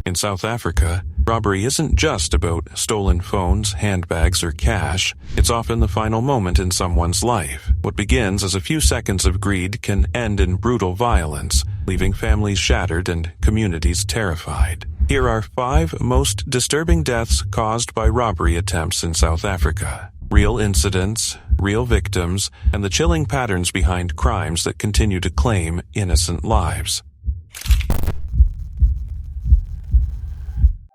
In South Africa, robbery isn't just about stolen phones, handbags, or cash. It's often the final moment in someone's life. What begins as a few seconds of greed can end in brutal violence, leaving families shattered and communities terrified. Here are 5 most disturbing deaths caused by robbery attempts in South Africa. Real incidents, real victims, and the chilling patterns behind crimes that continue to claim innocent lives.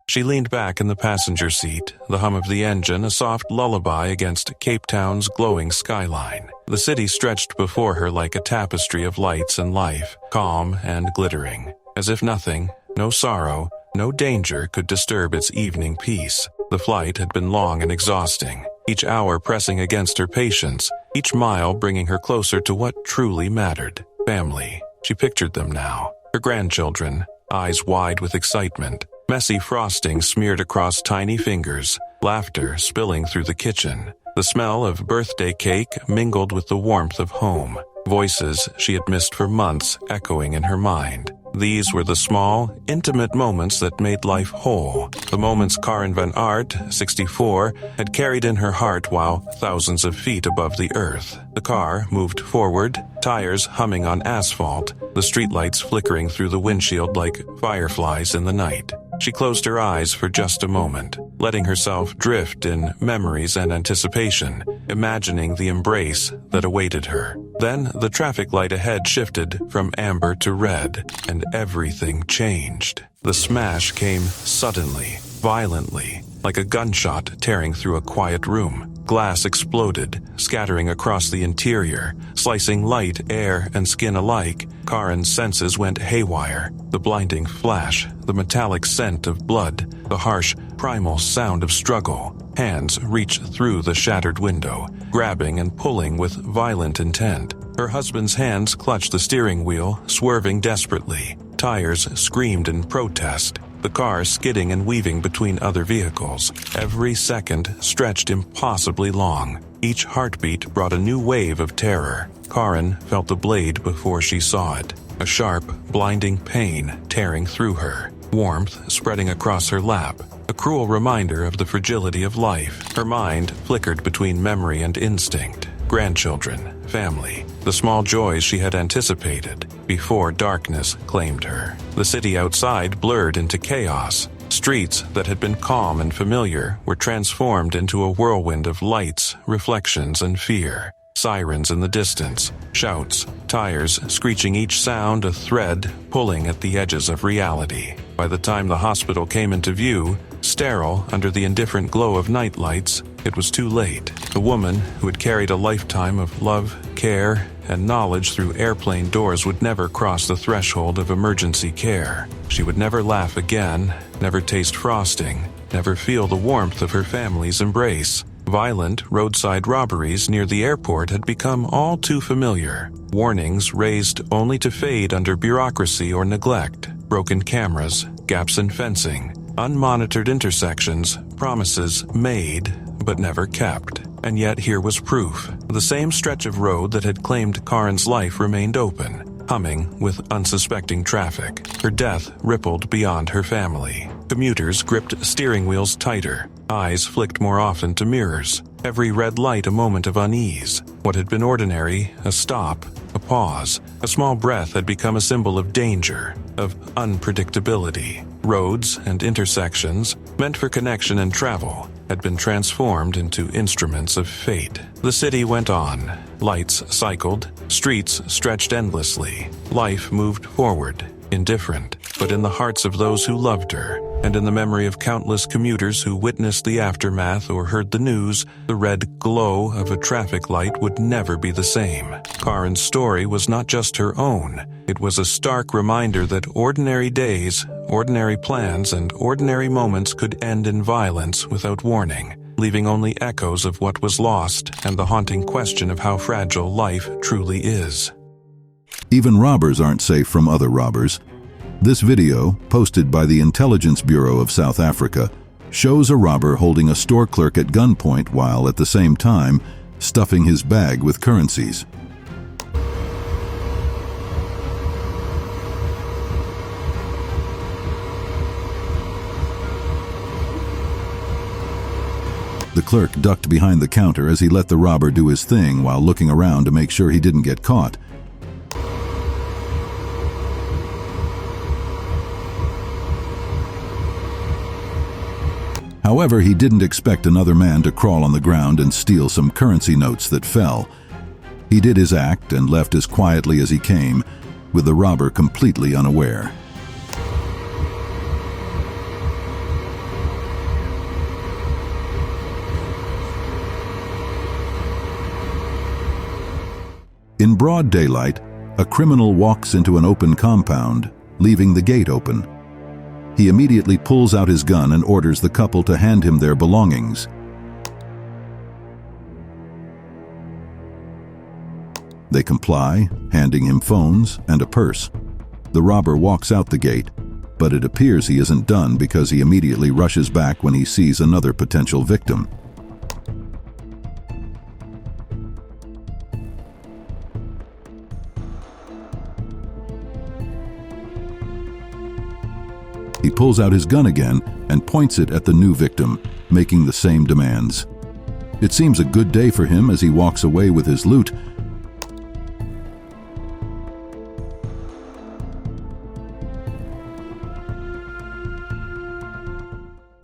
She leaned back in the passenger seat, the hum of the engine a soft lullaby against Cape Town's glowing skyline. The city stretched before her like a tapestry of lights and life, calm and glittering. As if nothing, no sorrow, no danger could disturb its evening peace. The flight had been long and exhausting, each hour pressing against her patience, each mile bringing her closer to what truly mattered. Family. She pictured them now. Her grandchildren, eyes wide with excitement. Messy frosting smeared across tiny fingers, laughter spilling through the kitchen. The smell of birthday cake mingled with the warmth of home. Voices she had missed for months echoing in her mind. These were the small, intimate moments that made life whole. The moments Karen van Aert, 64, had carried in her heart while thousands of feet above the earth. The car moved forward, tires humming on asphalt, the streetlights flickering through the windshield like fireflies in the night. She closed her eyes for just a moment, letting herself drift in memories and anticipation, imagining the embrace that awaited her. Then the traffic light ahead shifted from amber to red, and everything changed. The smash came suddenly, violently, like a gunshot tearing through a quiet room. Glass exploded, scattering across the interior, slicing light, air, and skin alike. Karen's senses went haywire. The blinding flash, the metallic scent of blood, the harsh, primal sound of struggle. Hands reached through the shattered window, grabbing and pulling with violent intent. Her husband's hands clutched the steering wheel, swerving desperately. Tires screamed in protest. The car skidding and weaving between other vehicles. Every second stretched impossibly long. Each heartbeat brought a new wave of terror. Karen felt the blade before she saw it. A sharp, blinding pain tearing through her. Warmth spreading across her lap. A cruel reminder of the fragility of life. Her mind flickered between memory and instinct. Grandchildren, family, the small joys she had anticipated before darkness claimed her. The city outside blurred into chaos. Streets that had been calm and familiar were transformed into a whirlwind of lights, reflections, and fear. Sirens in the distance, shouts, tires screeching, each sound a thread pulling at the edges of reality. By the time the hospital came into view, sterile under the indifferent glow of nightlights, it was too late. The woman who had carried a lifetime of love, care, and knowledge through airplane doors would never cross the threshold of emergency care. She would never laugh again, never taste frosting, never feel the warmth of her family's embrace. Violent roadside robberies near the airport had become all too familiar. Warnings raised only to fade under bureaucracy or neglect. Broken cameras, gaps in fencing, unmonitored intersections, promises made but never kept. And yet here was proof. The same stretch of road that had claimed Karen's life remained open, humming with unsuspecting traffic. Her death rippled beyond her family. Commuters gripped steering wheels tighter. Eyes flicked more often to mirrors. Every red light a moment of unease. What had been ordinary, a stop, a pause, a small breath had become a symbol of danger, of unpredictability. Roads and intersections, meant for connection and travel, had been transformed into instruments of fate. The city went on. Lights cycled, streets stretched endlessly. Life moved forward, indifferent, but in the hearts of those who loved her, and in the memory of countless commuters who witnessed the aftermath or heard the news, the red glow of a traffic light would never be the same. Karen's story was not just her own. It was a stark reminder that ordinary days, ordinary plans, and ordinary moments could end in violence without warning, leaving only echoes of what was lost and the haunting question of how fragile life truly is. Even robbers aren't safe from other robbers. This video, posted by the Intelligence Bureau of South Africa, shows a robber holding a store clerk at gunpoint while, at the same time, stuffing his bag with currencies. The clerk ducked behind the counter as he let the robber do his thing while looking around to make sure he didn't get caught. However, he didn't expect another man to crawl on the ground and steal some currency notes that fell. He did his act and left as quietly as he came, with the robber completely unaware. In broad daylight, a criminal walks into an open compound, leaving the gate open. He immediately pulls out his gun and orders the couple to hand him their belongings. They comply, handing him phones and a purse. The robber walks out the gate, but it appears he isn't done because he immediately rushes back when he sees another potential victim. He pulls out his gun again and points it at the new victim, making the same demands. It seems a good day for him as he walks away with his loot.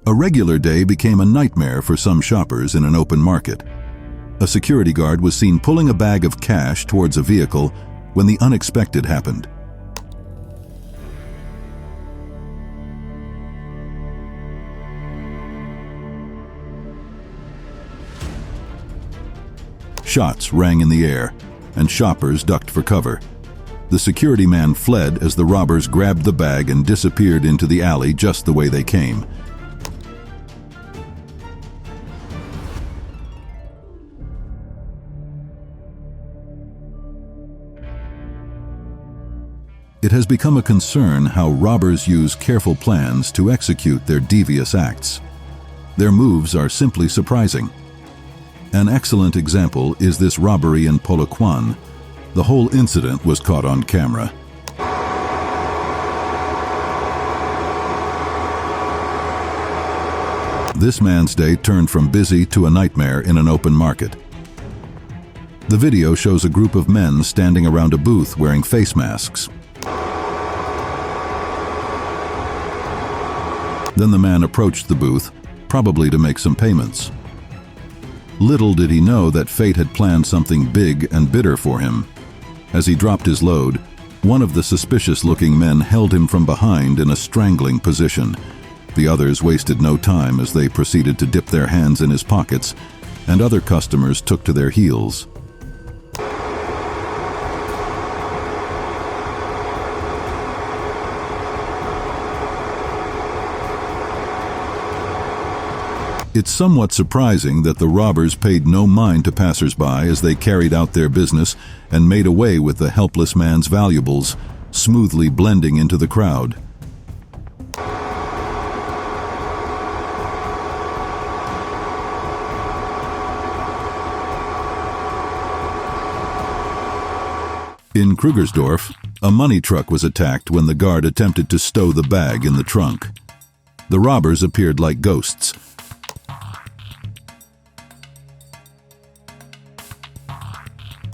A regular day became a nightmare for some shoppers in an open market. A security guard was seen pulling a bag of cash towards a vehicle when the unexpected happened. Shots rang in the air, and shoppers ducked for cover. The security man fled as the robbers grabbed the bag and disappeared into the alley just the way they came. It has become a concern how robbers use careful plans to execute their devious acts. Their moves are simply surprising. An excellent example is this robbery in Polokwane. The whole incident was caught on camera. This man's day turned from busy to a nightmare in an open market. The video shows a group of men standing around a booth wearing face masks. Then the man approached the booth, probably to make some payments. Little did he know that fate had planned something big and bitter for him. As he dropped his load, one of the suspicious-looking men held him from behind in a strangling position. The others wasted no time as they proceeded to dip their hands in his pockets, and other customers took to their heels. It's somewhat surprising that the robbers paid no mind to passers-by as they carried out their business and made away with the helpless man's valuables, smoothly blending into the crowd. In Krugersdorf, a money truck was attacked when the guard attempted to stow the bag in the trunk. The robbers appeared like ghosts.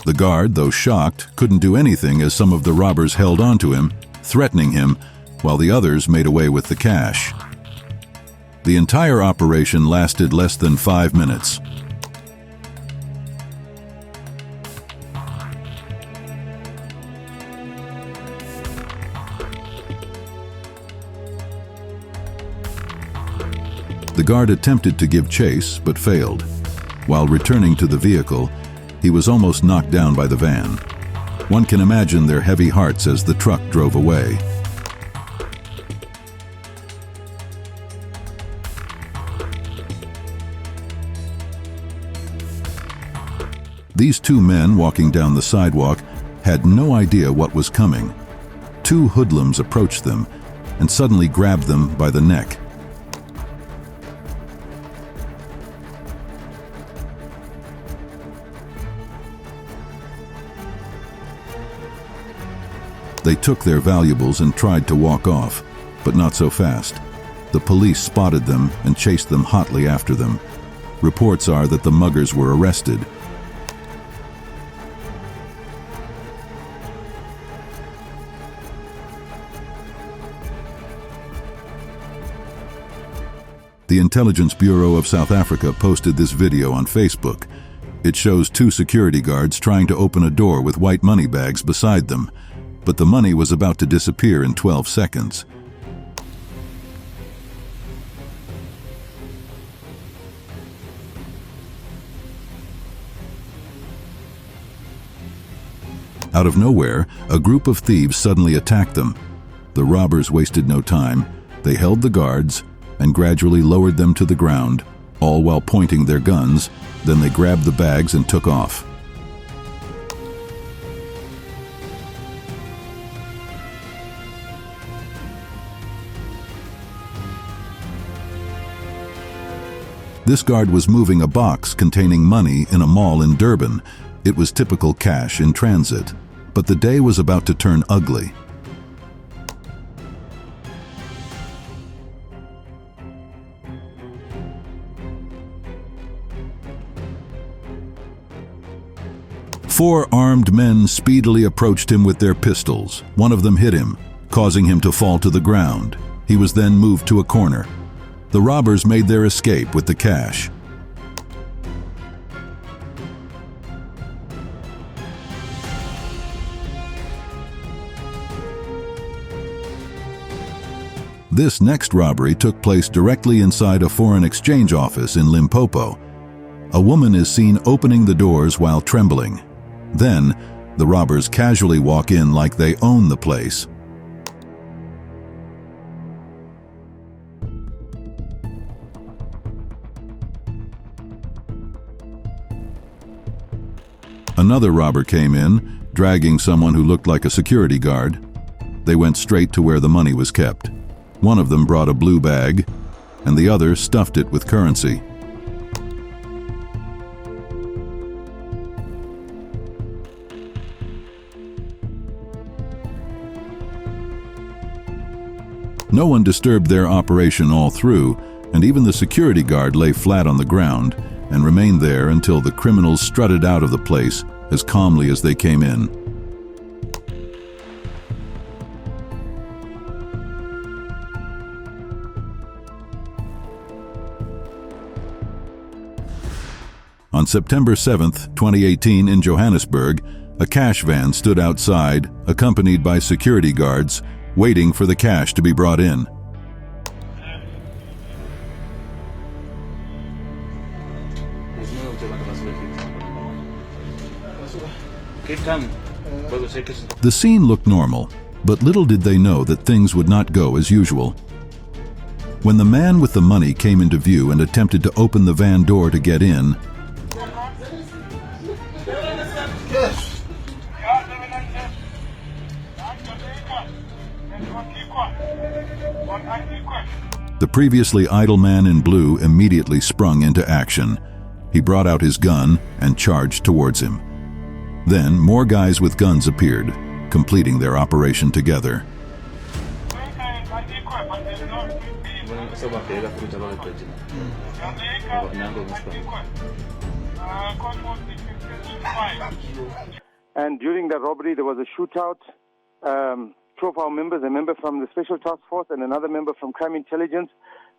The guard, though shocked, couldn't do anything as some of the robbers held onto him, threatening him, while the others made away with the cash. The entire operation lasted less than 5 minutes. The guard attempted to give chase, but failed. While returning to the vehicle, he was almost knocked down by the van. One can imagine their heavy hearts as the truck drove away. These two men walking down the sidewalk had no idea what was coming. Two hoodlums approached them and suddenly grabbed them by the neck. They took their valuables and tried to walk off, but not so fast. The police spotted them and chased them hotly after them. Reports are that the muggers were arrested. The Intelligence Bureau of South Africa posted this video on Facebook. It shows two security guards trying to open a door with white money bags beside them, but the money was about to disappear in 12 seconds. Out of nowhere, a group of thieves suddenly attacked them. The robbers wasted no time. They held the guards and gradually lowered them to the ground, all while pointing their guns. Then they grabbed the bags and took off. This guard was moving a box containing money in a mall in Durban. It was typical cash in transit. But the day was about to turn ugly. Four armed men speedily approached him with their pistols. One of them hit him, causing him to fall to the ground. He was then moved to a corner. The robbers made their escape with the cash. This next robbery took place directly inside a foreign exchange office in Limpopo. A woman is seen opening the doors while trembling. Then, the robbers casually walk in like they own the place. Another robber came in, dragging someone who looked like a security guard. They went straight to where the money was kept. One of them brought a blue bag, and the other stuffed it with currency. No one disturbed their operation all through, and even the security guard lay flat on the ground and remained there until the criminals strutted out of the place as calmly as they came in. On September 7, 2018, in Johannesburg, a cash van stood outside, accompanied by security guards, waiting for the cash to be brought in. The scene looked normal, but little did they know that things would not go as usual. When the man with the money came into view and attempted to open the van door to get in, the previously idle man in blue immediately sprung into action. He brought out his gun and charged towards him. Then more guys with guns appeared, completing their operation together. And during that robbery, there was a shootout. Two of our members, a member from the Special Task Force and another member from Crime Intelligence,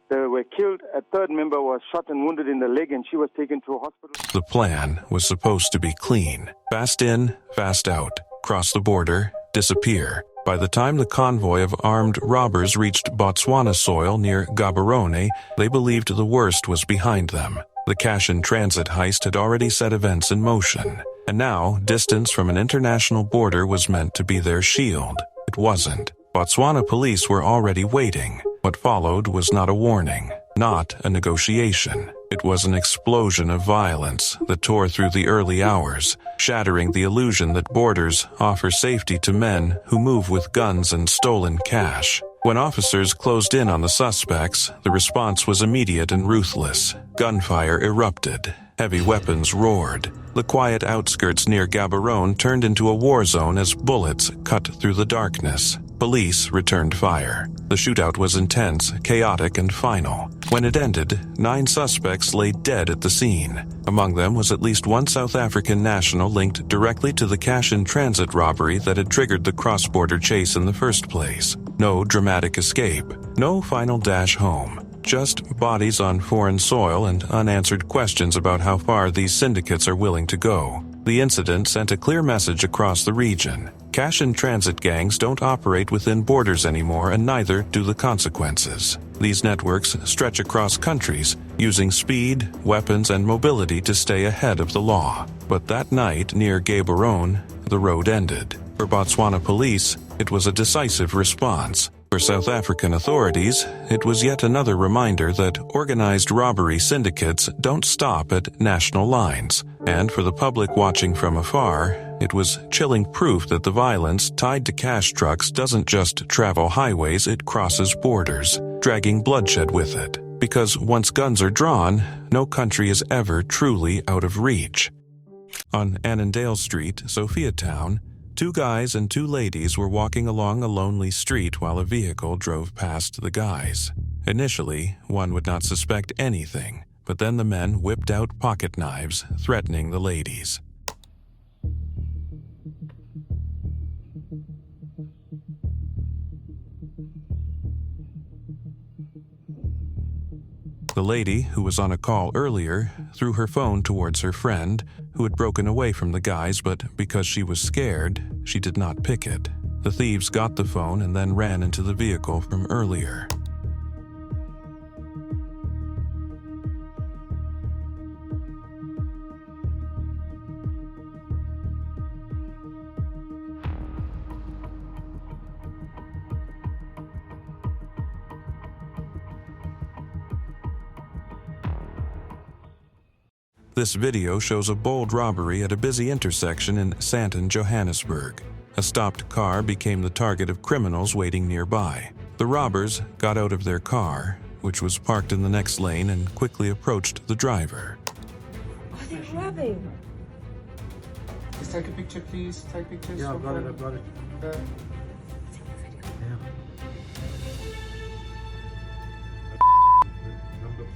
they were killed. A third member was shot and wounded in the leg, and she was taken to a hospital. The plan was supposed to be clean. Fast in, fast out. Cross the border, disappear. By the time the convoy of armed robbers reached Botswana soil near Gaborone, they believed the worst was behind them. The cash-in-transit heist had already set events in motion, and now distance from an international border was meant to be their shield. It wasn't. Botswana police were already waiting. What followed was not a warning, not a negotiation. It was an explosion of violence that tore through the early hours, shattering the illusion that borders offer safety to men who move with guns and stolen cash. When officers closed in on the suspects, the response was immediate and ruthless. Gunfire erupted. Heavy weapons roared. The quiet outskirts near Gaborone turned into a war zone as bullets cut through the darkness. Police returned fire. The shootout was intense, chaotic, and final. When it ended, 9 suspects lay dead at the scene. Among them was at least one South African national linked directly to the cash-in-transit robbery that had triggered the cross-border chase in the first place. No dramatic escape. No final dash home. Just bodies on foreign soil and unanswered questions about how far these syndicates are willing to go. The incident sent a clear message across the region. Cash-in-transit gangs don't operate within borders anymore, and neither do the consequences. These networks stretch across countries, using speed, weapons, and mobility to stay ahead of the law. But that night, near Gaborone, the road ended. For Botswana police, it was a decisive response. For South African authorities, it was yet another reminder that organized robbery syndicates don't stop at national lines. And for the public watching from afar, it was chilling proof that the violence tied to cash trucks doesn't just travel highways, it crosses borders, dragging bloodshed with it. Because once guns are drawn, no country is ever truly out of reach. On Annandale Street, Sophiatown, 2 guys and 2 ladies were walking along a lonely street while a vehicle drove past the guys. Initially, one would not suspect anything, but then the men whipped out pocket knives, threatening the ladies. The lady, who was on a call earlier, threw her phone towards her friend, who had broken away from the guys, but because she was scared, she did not pick it. The thieves got the phone and then ran into the vehicle from earlier. This video shows a bold robbery at a busy intersection in Sandton, Johannesburg. A stopped car became the target of criminals waiting nearby. The robbers got out of their car, which was parked in the next lane, and quickly approached the driver. Are they robbing? Just take a picture, please. Take pictures. Yeah, I've got it. Number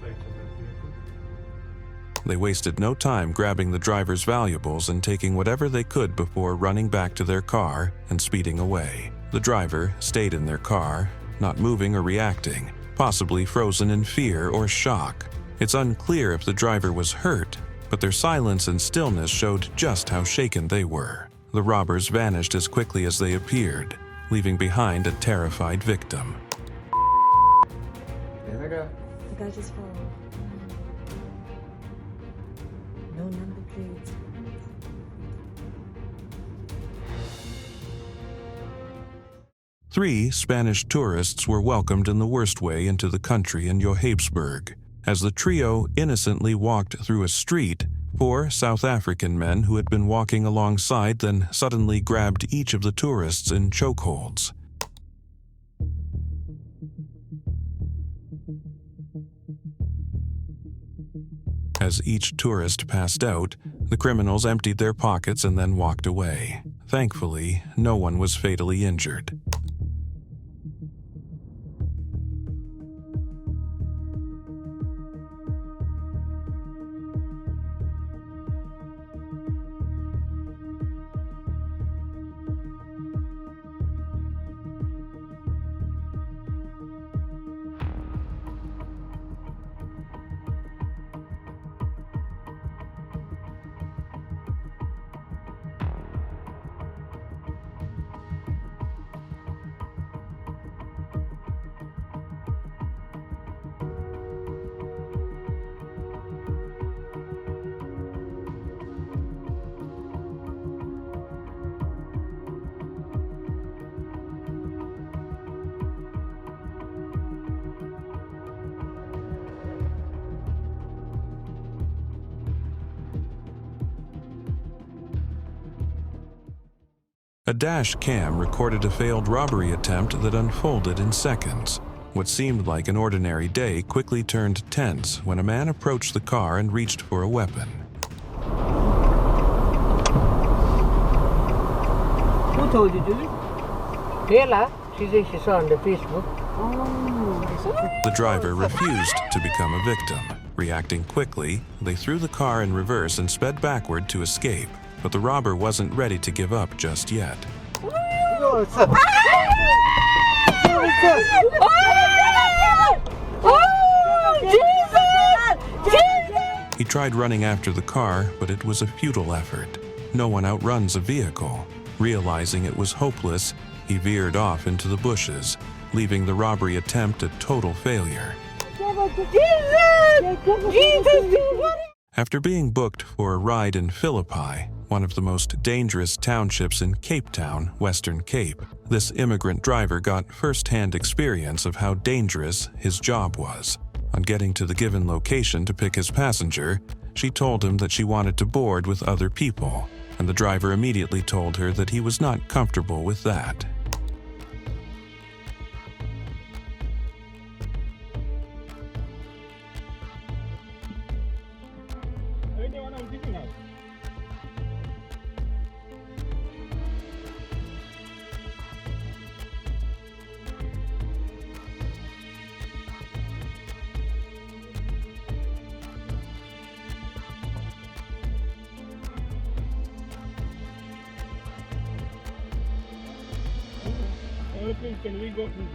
plate of that vehicle. They wasted no time grabbing the driver's valuables and taking whatever they could before running back to their car and speeding away. The driver stayed in their car, not moving or reacting, possibly frozen in fear or shock. It's unclear if the driver was hurt, but their silence and stillness showed just how shaken they were. The robbers vanished as quickly as they appeared, leaving behind a terrified victim. There they go. The guy just fell. No number plates. Three Spanish tourists were welcomed in the worst way into the country in Johannesburg. As the trio innocently walked through a street, 4 South African men who had been walking alongside then suddenly grabbed each of the tourists in chokeholds. As each tourist passed out, the criminals emptied their pockets and then walked away. Thankfully, no one was fatally injured. A dash cam recorded a failed robbery attempt that unfolded in seconds. What seemed like an ordinary day quickly turned tense when a man approached the car and reached for a weapon. Who told you to do it? Taylor, She said she saw on the Facebook. The driver refused to become a victim. Reacting quickly, they threw the car in reverse and sped backward to escape. But the robber wasn't ready to give up just yet. He tried running after the car, but it was a futile effort. No one outruns a vehicle. Realizing it was hopeless, he veered off into the bushes, leaving the robbery attempt a total failure. After being booked for a ride in Philippi, one of the most dangerous townships in Cape Town, Western Cape, this immigrant driver got first-hand experience of how dangerous his job was. On getting to the given location to pick his passenger, she told him that she wanted to board with other people, and the driver immediately told her that he was not comfortable with that. Can we go please?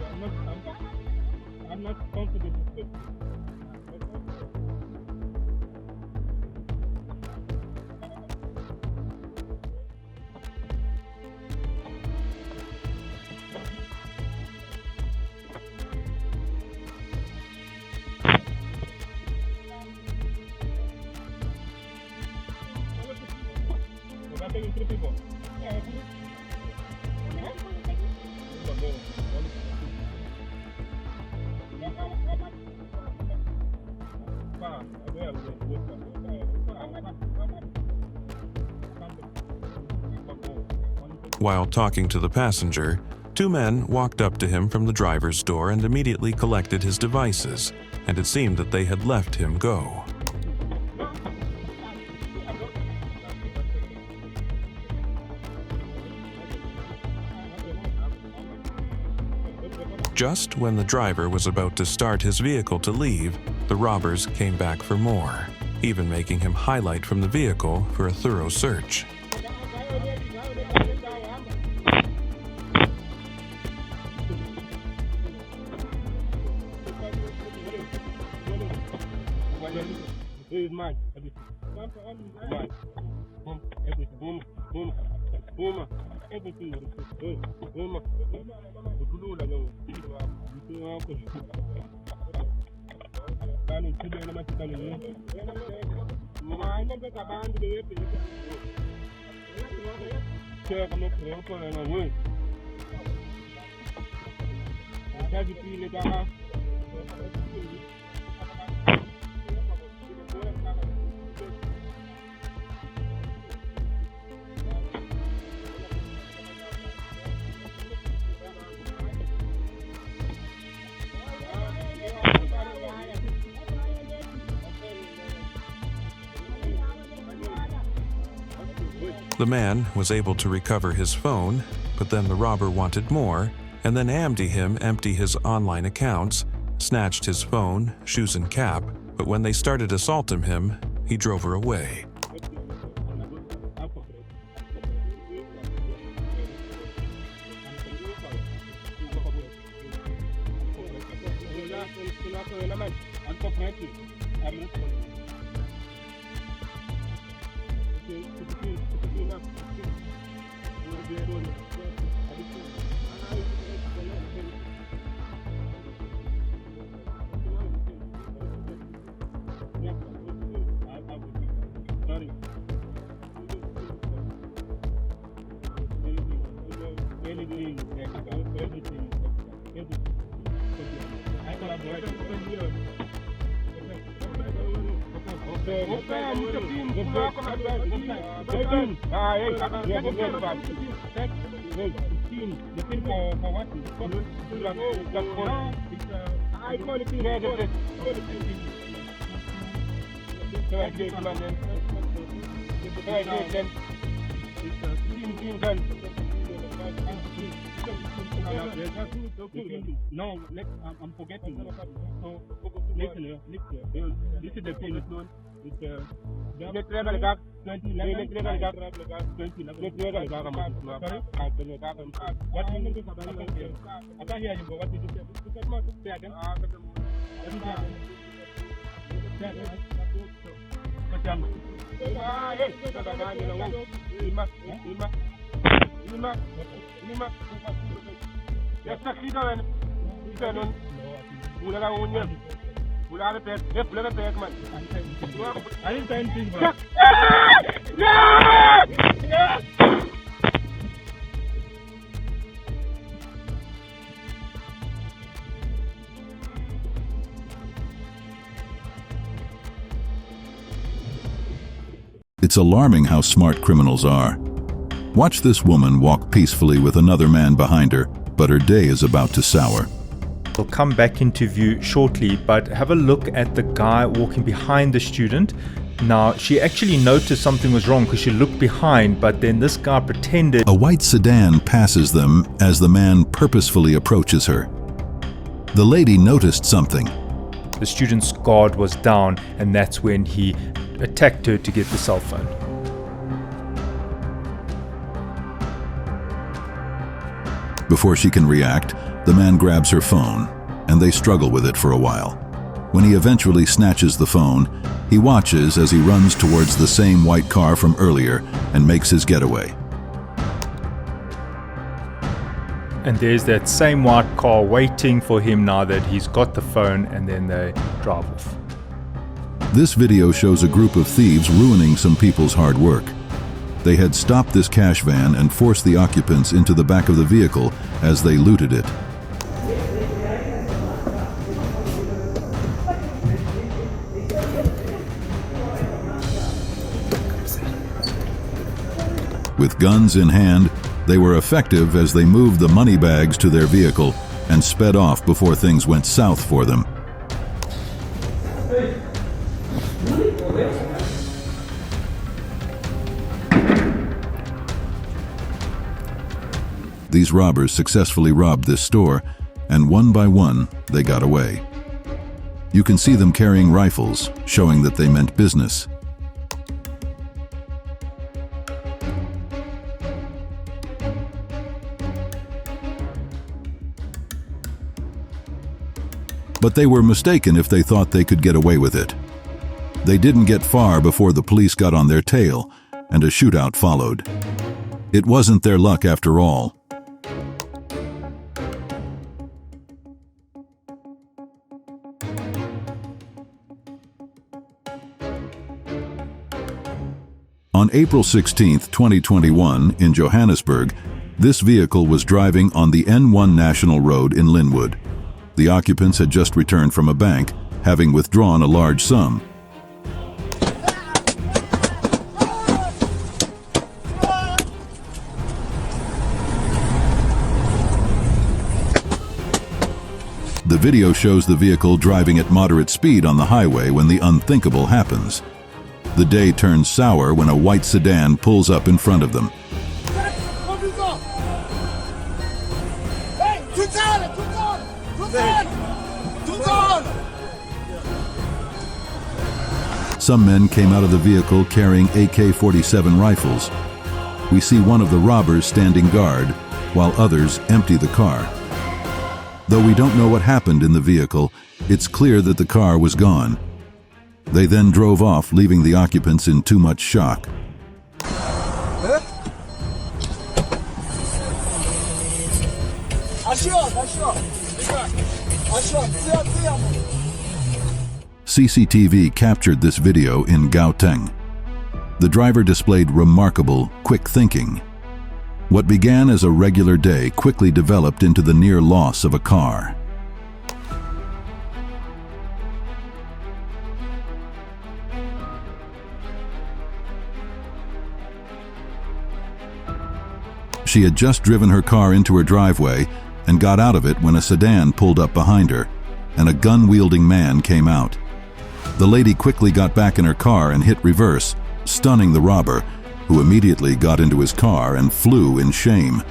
I'm not comfortable with it. We're taking 3 people. While talking to the passenger, 2 men walked up to him from the driver's door and immediately collected his devices, and it seemed that they had left him go. Just when the driver was about to start his vehicle to leave, the robbers came back for more, even making him highlight from the vehicle for a thorough search. The man was able to recover his phone, but then the robber wanted more, and then empty his online accounts, snatched his phone, shoes and cap, but when they started assaulting him, he drove her away. No, I'm forgetting. So, listen. This is the thing. What I can't hear you, but what did you say? Say again. It's alarming how smart criminals are. Watch this woman walk peacefully with another man behind her, but her day is about to sour. We'll come back into view shortly, but have a look at the guy walking behind the student. Now, she actually noticed something was wrong because she looked behind, but then this guy pretended. A white sedan passes them as the man purposefully approaches her. The lady noticed something. The student's guard was down, and that's when he attacked her to get the cell phone. Before she can react, the man grabs her phone, and they struggle with it for a while. When he eventually snatches the phone, he watches as he runs towards the same white car from earlier and makes his getaway. And there's that same white car waiting for him now that he's got the phone, and then they drive off. This video shows a group of thieves ruining some people's hard work. They had stopped this cash van and forced the occupants into the back of the vehicle as they looted it. With guns in hand, they were effective as they moved the money bags to their vehicle and sped off before things went south for them. These robbers successfully robbed this store, and one by one, they got away. You can see them carrying rifles, showing that they meant business. But they were mistaken if they thought they could get away with it. They didn't get far before the police got on their tail, and a shootout followed. It wasn't their luck after all. On April 16, 2021, in Johannesburg, this vehicle was driving on the N1 National Road in Linwood. The occupants had just returned from a bank, having withdrawn a large sum. The video shows the vehicle driving at moderate speed on the highway when the unthinkable happens. The day turns sour when a white sedan pulls up in front of them. Some men came out of the vehicle carrying AK-47 rifles. We see one of the robbers standing guard, while others empty the car. Though we don't know what happened in the vehicle, it's clear that the car was gone. They then drove off, leaving the occupants in too much shock. CCTV captured this video in Gauteng. The driver displayed remarkable, quick thinking. What began as a regular day quickly developed into the near loss of a car. She had just driven her car into her driveway and got out of it when a sedan pulled up behind her, and a gun-wielding man came out. The lady quickly got back in her car and hit reverse, stunning the robber, who immediately got into his car and flew in shame.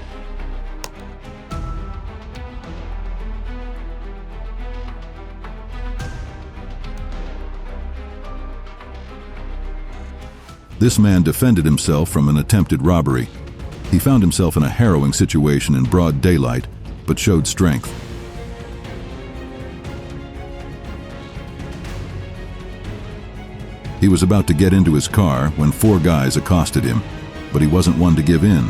This man defended himself from an attempted robbery. He found himself in a harrowing situation in broad daylight, but showed strength. He was about to get into his car when 4 guys accosted him, but he wasn't one to give in.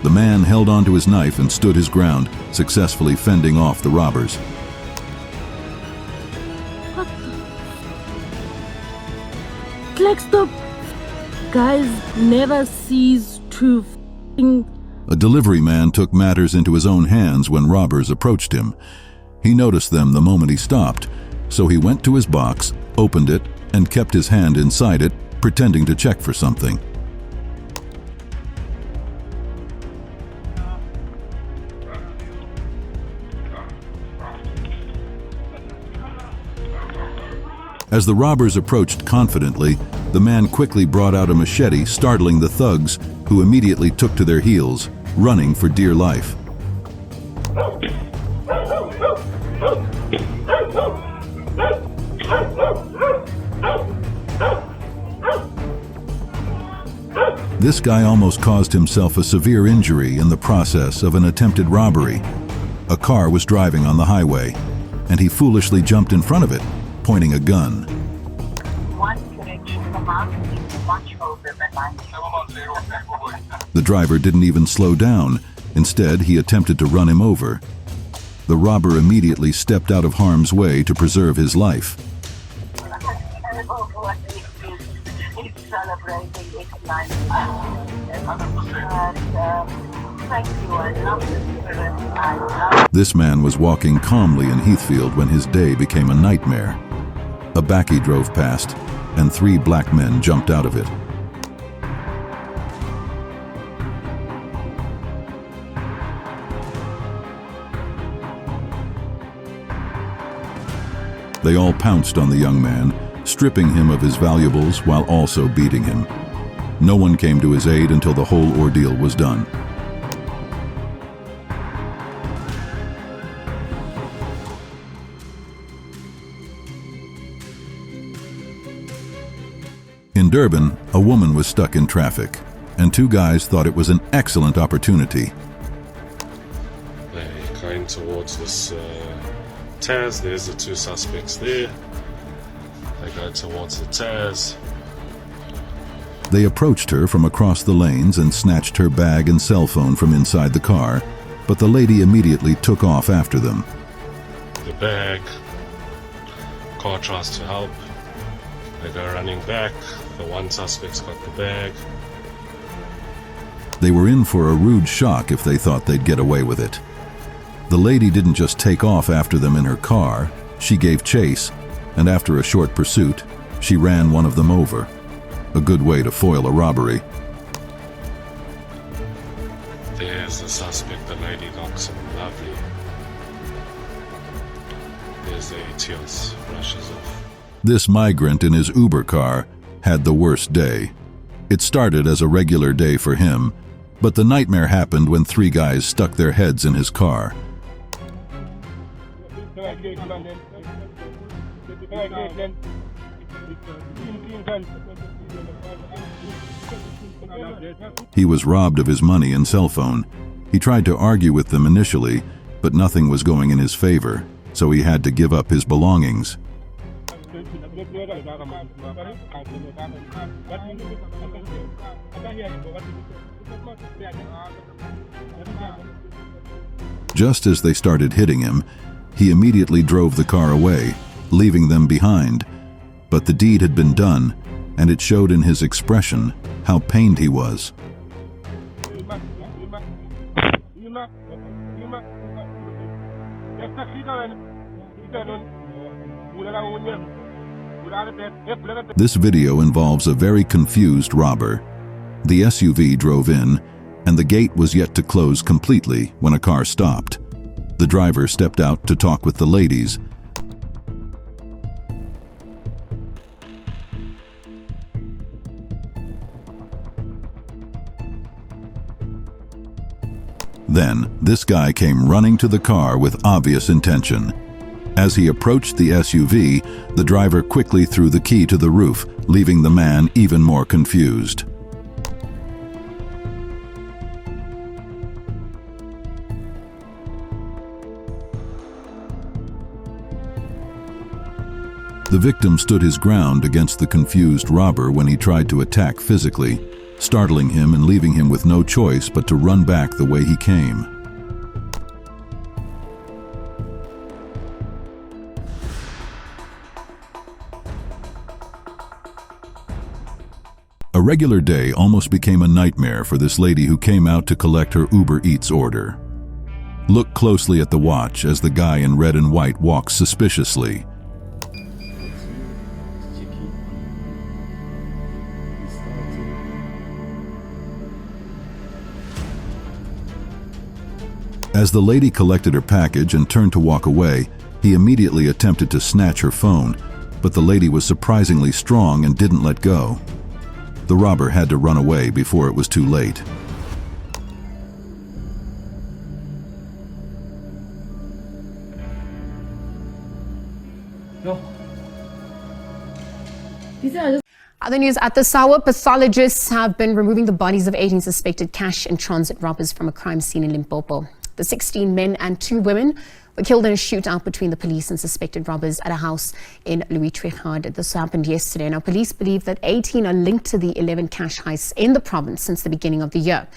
The man held onto his knife and stood his ground, successfully fending off the robbers. Like, stop. Guys never cease to A delivery man took matters into his own hands when robbers approached him. He noticed them the moment he stopped, so he went to his box, opened it, and kept his hand inside it, pretending to check for something. As the robbers approached confidently, the man quickly brought out a machete, startling the thugs, who immediately took to their heels, running for dear life. This guy almost caused himself a severe injury in the process of an attempted robbery. A car was driving on the highway, and he foolishly jumped in front of it, pointing a gun. The driver didn't even slow down. Instead, he attempted to run him over. The robber immediately stepped out of harm's way to preserve his life. This man was walking calmly in Heathfield when his day became a nightmare. A bakkie drove past, and 3 black men jumped out of it. They all pounced on the young man, stripping him of his valuables while also beating him. No one came to his aid until the whole ordeal was done. In Durban, a woman was stuck in traffic, and 2 guys thought it was an excellent opportunity. They're going towards this Taz. There's the 2 suspects there. They go towards the Taz. They approached her from across the lanes and snatched her bag and cell phone from inside the car, but the lady immediately took off after them. The bag. Car tries to help. They go running back. The 1 suspect's got the bag. They were in for a rude shock if they thought they'd get away with it. The lady didn't just take off after them in her car, she gave chase, and after a short pursuit, she ran one of them over. A good way to foil a robbery. There's the suspect. The lady knocks him lovely. There's the Etios, rushes off. This migrant in his Uber car had the worst day. It started as a regular day for him, but the nightmare happened when 3 guys stuck their heads in his car. He was robbed of his money and cell phone. He tried to argue with them initially, but nothing was going in his favor, so he had to give up his belongings. Just as they started hitting him, he immediately drove the car away, leaving them behind. But the deed had been done, and it showed in his expression how pained he was. This video involves a very confused robber. The SUV drove in, and the gate was yet to close completely when a car stopped. The driver stepped out to talk with the ladies. Then, this guy came running to the car with obvious intention. As he approached the SUV, the driver quickly threw the key to the roof, leaving the man even more confused. The victim stood his ground against the confused robber when he tried to attack physically, startling him and leaving him with no choice but to run back the way he came. A regular day almost became a nightmare for this lady who came out to collect her Uber Eats order. Look closely at the watch as the guy in red and white walks suspiciously. As the lady collected her package and turned to walk away, he immediately attempted to snatch her phone, but the lady was surprisingly strong and didn't let go. The robber had to run away before it was too late. Other news at the Sawa, pathologists have been removing the bodies of 18 suspected cash and transit robbers from a crime scene in Limpopo. The 16 men and 2 women were killed in a shootout between the police and suspected robbers at a house in Louis Trichardt. This happened yesterday. Now, police believe that 18 are linked to the 11 cash heists in the province since the beginning of the year.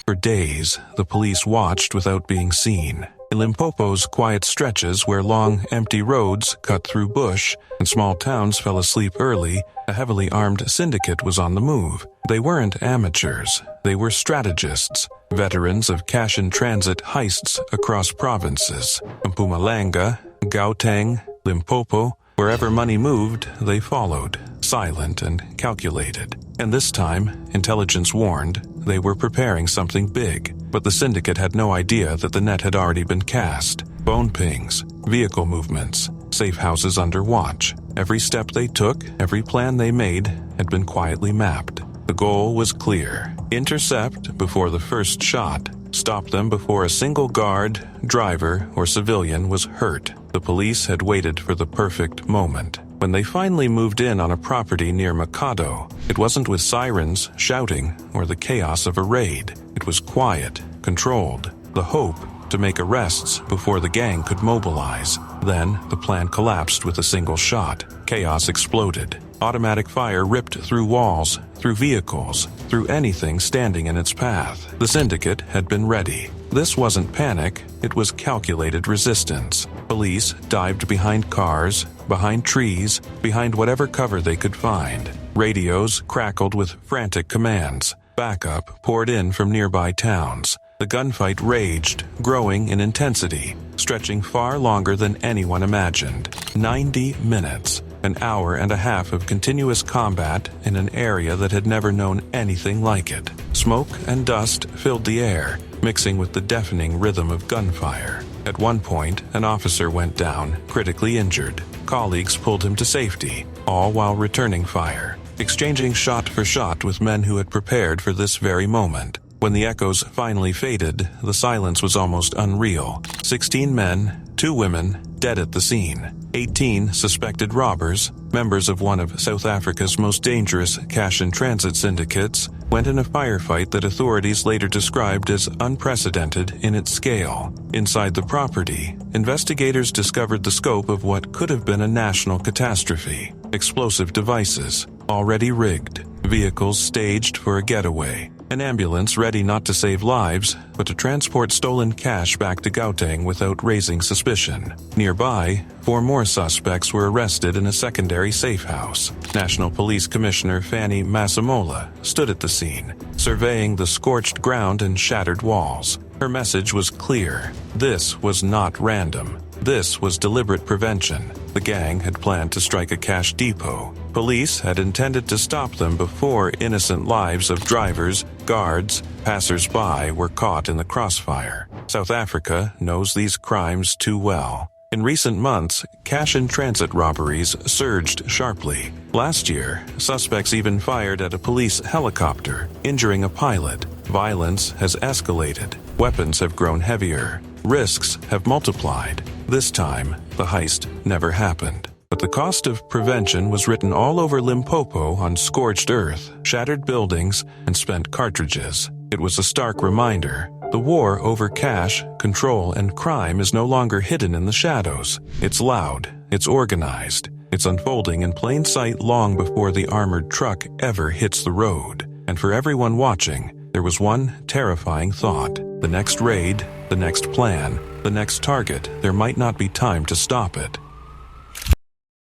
For days, the police watched without being seen. In Limpopo's quiet stretches where long, empty roads cut through bush and small towns fell asleep early, a heavily armed syndicate was on the move. They weren't amateurs. They were strategists, veterans of cash-in-transit heists across provinces. Mpumalanga, Gauteng, Limpopo, wherever money moved, they followed, silent and calculated. And this time, intelligence warned, they were preparing something big. But the syndicate had no idea that the net had already been cast. Phone pings, vehicle movements, safe houses under watch. Every step they took, every plan they made, had been quietly mapped. The goal was clear. Intercept before the first shot. Stop them before a single guard, driver, or civilian was hurt. The police had waited for the perfect moment. When they finally moved in on a property near Mikado, it wasn't with sirens, shouting, or the chaos of a raid. It was quiet, controlled, the hope to make arrests before the gang could mobilize. Then, the plan collapsed with a single shot. Chaos exploded. Automatic fire ripped through walls, through vehicles, through anything standing in its path. The syndicate had been ready. This wasn't panic, it was calculated resistance. Police dived behind cars, behind trees, behind whatever cover they could find. Radios crackled with frantic commands. Backup poured in from nearby towns. The gunfight raged, growing in intensity, stretching far longer than anyone imagined. 90 minutes, an hour and a half of continuous combat in an area that had never known anything like it. Smoke and dust filled the air, mixing with the deafening rhythm of gunfire. At one point, an officer went down, critically injured. Colleagues pulled him to safety, all while returning fire, exchanging shot for shot with men who had prepared for this very moment. When the echoes finally faded, the silence was almost unreal. 16 men, 2 women, dead at the scene. 18 suspected robbers, members of one of South Africa's most dangerous cash-in-transit syndicates, went in a firefight that authorities later described as unprecedented in its scale. Inside the property, investigators discovered the scope of what could have been a national catastrophe. Explosive devices, already rigged, vehicles staged for a getaway, an ambulance ready not to save lives, but to transport stolen cash back to Gauteng without raising suspicion. Nearby, 4 more suspects were arrested in a secondary safe house. National Police Commissioner Fanny Massamola stood at the scene, surveying the scorched ground and shattered walls. Her message was clear. This was not random. This was deliberate prevention. The gang had planned to strike a cash depot. Police had intended to stop them before innocent lives of drivers, guards, passers-by were caught in the crossfire. South Africa knows these crimes too well. In recent months, cash-in-transit robberies surged sharply. Last year, suspects even fired at a police helicopter, injuring a pilot. Violence has escalated. Weapons have grown heavier. Risks have multiplied. This time, the heist never happened. But the cost of prevention was written all over Limpopo on scorched earth, shattered buildings, and spent cartridges. It was a stark reminder. The war over cash, control, and crime is no longer hidden in the shadows. It's loud, it's organized, it's unfolding in plain sight long before the armored truck ever hits the road. And for everyone watching, there was one terrifying thought. The next raid, the next plan, the next target, there might not be time to stop it.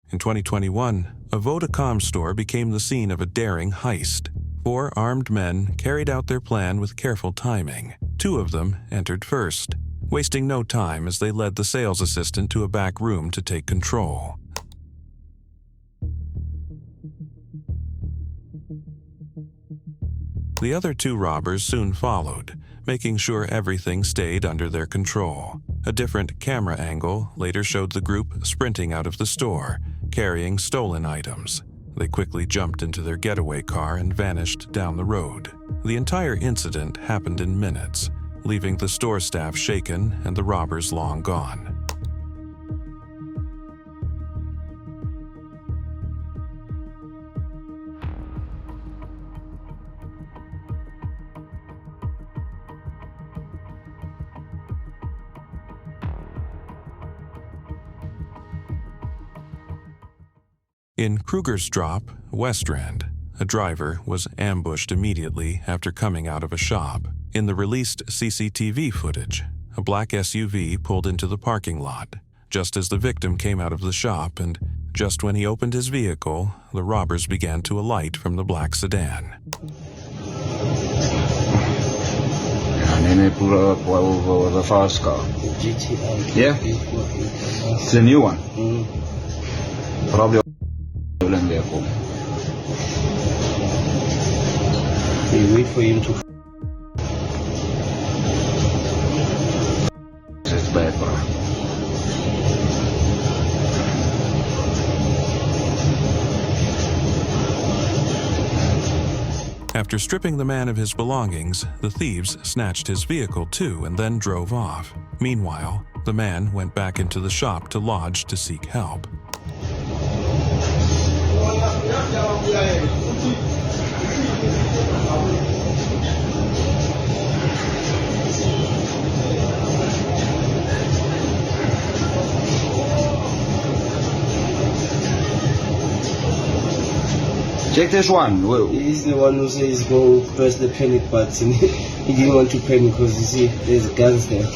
In 2021, a Vodacom store became the scene of a daring heist. 4 armed men carried out their plan with careful timing. 2 of them entered first, wasting no time as they led the sales assistant to a back room to take control. The other 2 robbers soon followed, making sure everything stayed under their control. A different camera angle later showed the group sprinting out of the store, carrying stolen items. They quickly jumped into their getaway car and vanished down the road. The entire incident happened in minutes, leaving the store staff shaken and the robbers long gone. In Krugersdorp, West Rand, a driver was ambushed immediately after coming out of a shop. In the released CCTV footage, a black SUV pulled into the parking lot, just as the victim came out of the shop, and just when he opened his vehicle, the robbers began to alight from the black sedan. The fast car. Yeah? It's a new one. Probably vehicle. We wait for him to. It's bad, bro. After stripping the man of his belongings, the thieves snatched his vehicle too and then drove off. Meanwhile, the man went back into the shop to lodge to seek help. Check this one. He's the one who says go press the panic button. He didn't want to panic because you see there's guns there.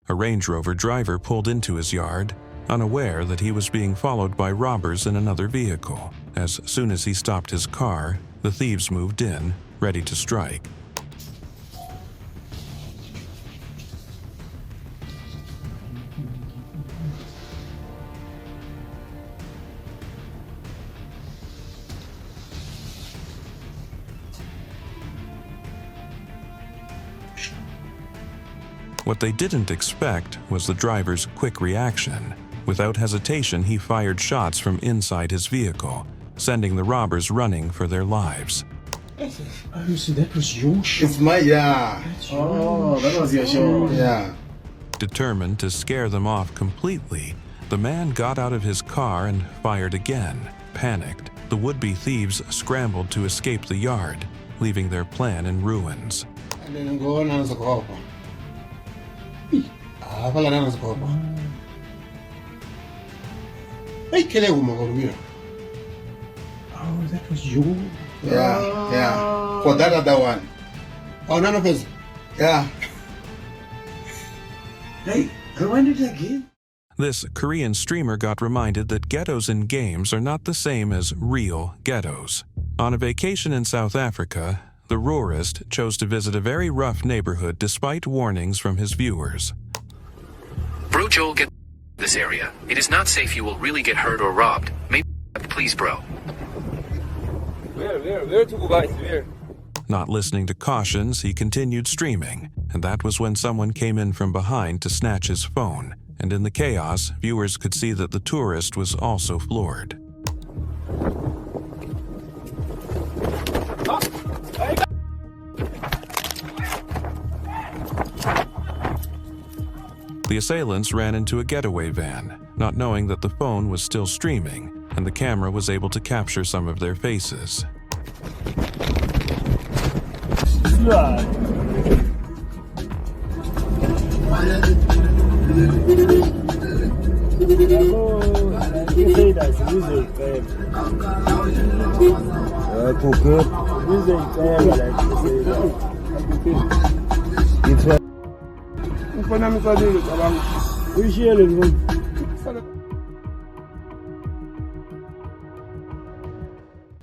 A Range Rover driver pulled into his yard, unaware that he was being followed by robbers in another vehicle. As soon as he stopped his car, the thieves moved in, ready to strike. What they didn't expect was the driver's quick reaction. Without hesitation, he fired shots from inside his vehicle, sending the robbers running for their lives. Oh, so that was your shot? It's my, yeah. Oh, that was your shot. Yeah. Determined to scare them off completely, the man got out of his car and fired again. Panicked, the would-be thieves scrambled to escape the yard, leaving their plan in ruins. And then go on and go. Oh, that was your... Yeah, yeah. For that other one. Oh, none of us. Yeah. Hey, rewind it again. This Korean streamer got reminded that ghettos in games are not the same as real ghettos. On a vacation in South Africa, the roarist chose to visit a very rough neighborhood despite warnings from his viewers. Bro Joel, get this area. It is not safe. You will really get hurt or robbed. Maybe please, bro. Where to go, guys? Where? Not listening to cautions, he continued streaming, and that was when someone came in from behind to snatch his phone, and in the chaos, viewers could see that the tourist was also floored. The assailants ran into a getaway van, not knowing that the phone was still streaming, and the camera was able to capture some of their faces.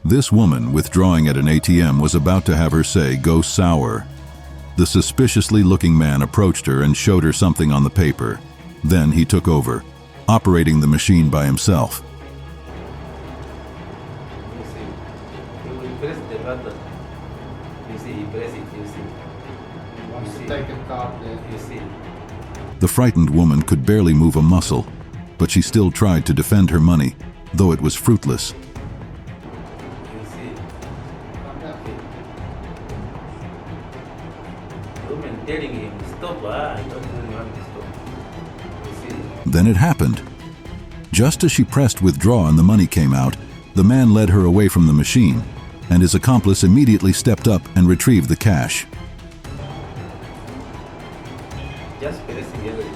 This woman withdrawing at an ATM was about to have her say go sour. The suspiciously looking man approached her and showed her something on the paper. Then he took over, operating the machine by himself. You press the button. You see, you press it, you see. Once you take a card there, you see. The frightened woman could barely move a muscle, but she still tried to defend her money, though it was fruitless. Telling him, stop, I don't really want to stop. You see? Then it happened. Just as she pressed withdraw and the money came out, the man led her away from the machine, and his accomplice immediately stepped up and retrieved the cash. Just pressing everything.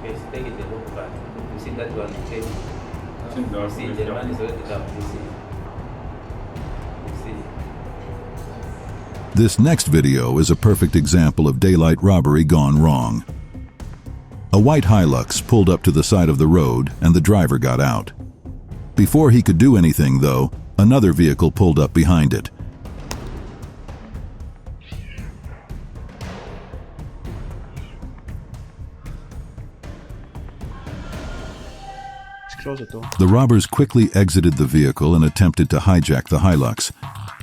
Yes, take it the whole part. You see that one, okay? You see, the man is already up, you see. You see. This next video is a perfect example of daylight robbery gone wrong. A white Hilux pulled up to the side of the road and the driver got out. Before he could do anything, though, another vehicle pulled up behind it. The robbers quickly exited the vehicle and attempted to hijack the Hilux.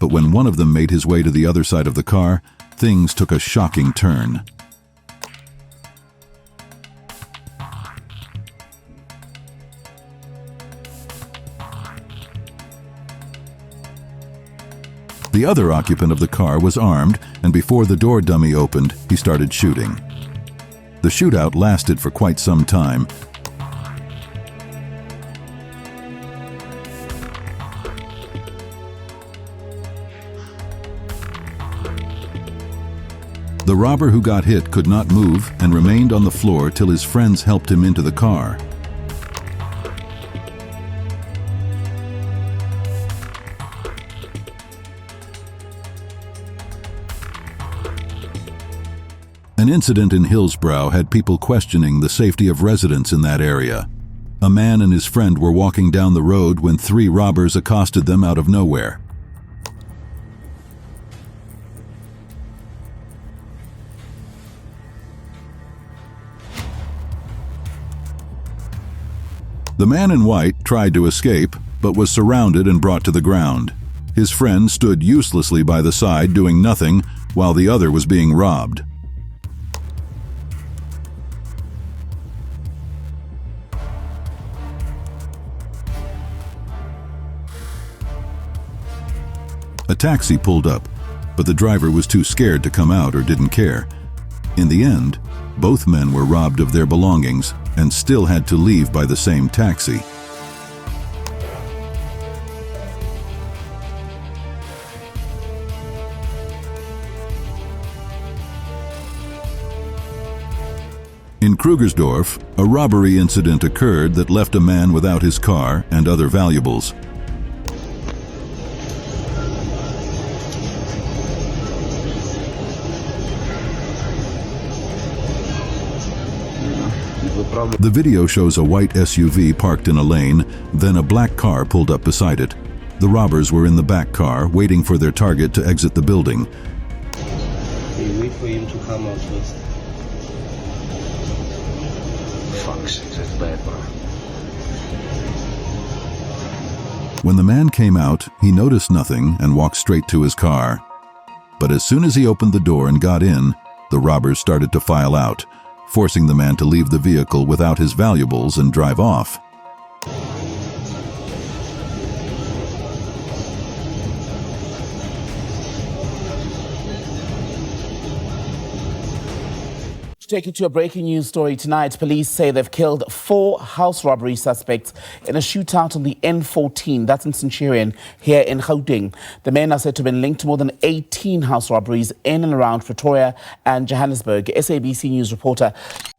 But when one of them made his way to the other side of the car, things took a shocking turn. The other occupant of the car was armed, and before the door dummy opened, he started shooting. The shootout lasted for quite some time. The robber who got hit could not move and remained on the floor till his friends helped him into the car. An incident in Hillsborough had people questioning the safety of residents in that area. A man and his friend were walking down the road when 3 robbers accosted them out of nowhere. The man in white tried to escape, but was surrounded and brought to the ground. His friend stood uselessly by the side doing nothing while the other was being robbed. A taxi pulled up, but the driver was too scared to come out or didn't care. In the end, both men were robbed of their belongings and still had to leave by the same taxi. In Krugersdorf, a robbery incident occurred that left a man without his car and other valuables. The video shows a white SUV parked in a lane, then a black car pulled up beside it. The robbers were in the back car, waiting for their target to exit the building. They wait for him to come out first. Fuck's sake, that's bad, bro. When the man came out, he noticed nothing and walked straight to his car. But as soon as he opened the door and got in, the robbers started to file out, forcing the man to leave the vehicle without his valuables and drive off. Take you to a breaking news story tonight. Police say they've killed 4 house robbery suspects in a shootout on the N14, that's in Centurion, here in Gauteng. The men are said to have been linked to more than 18 house robberies in and around Pretoria and Johannesburg. SABC News reporter.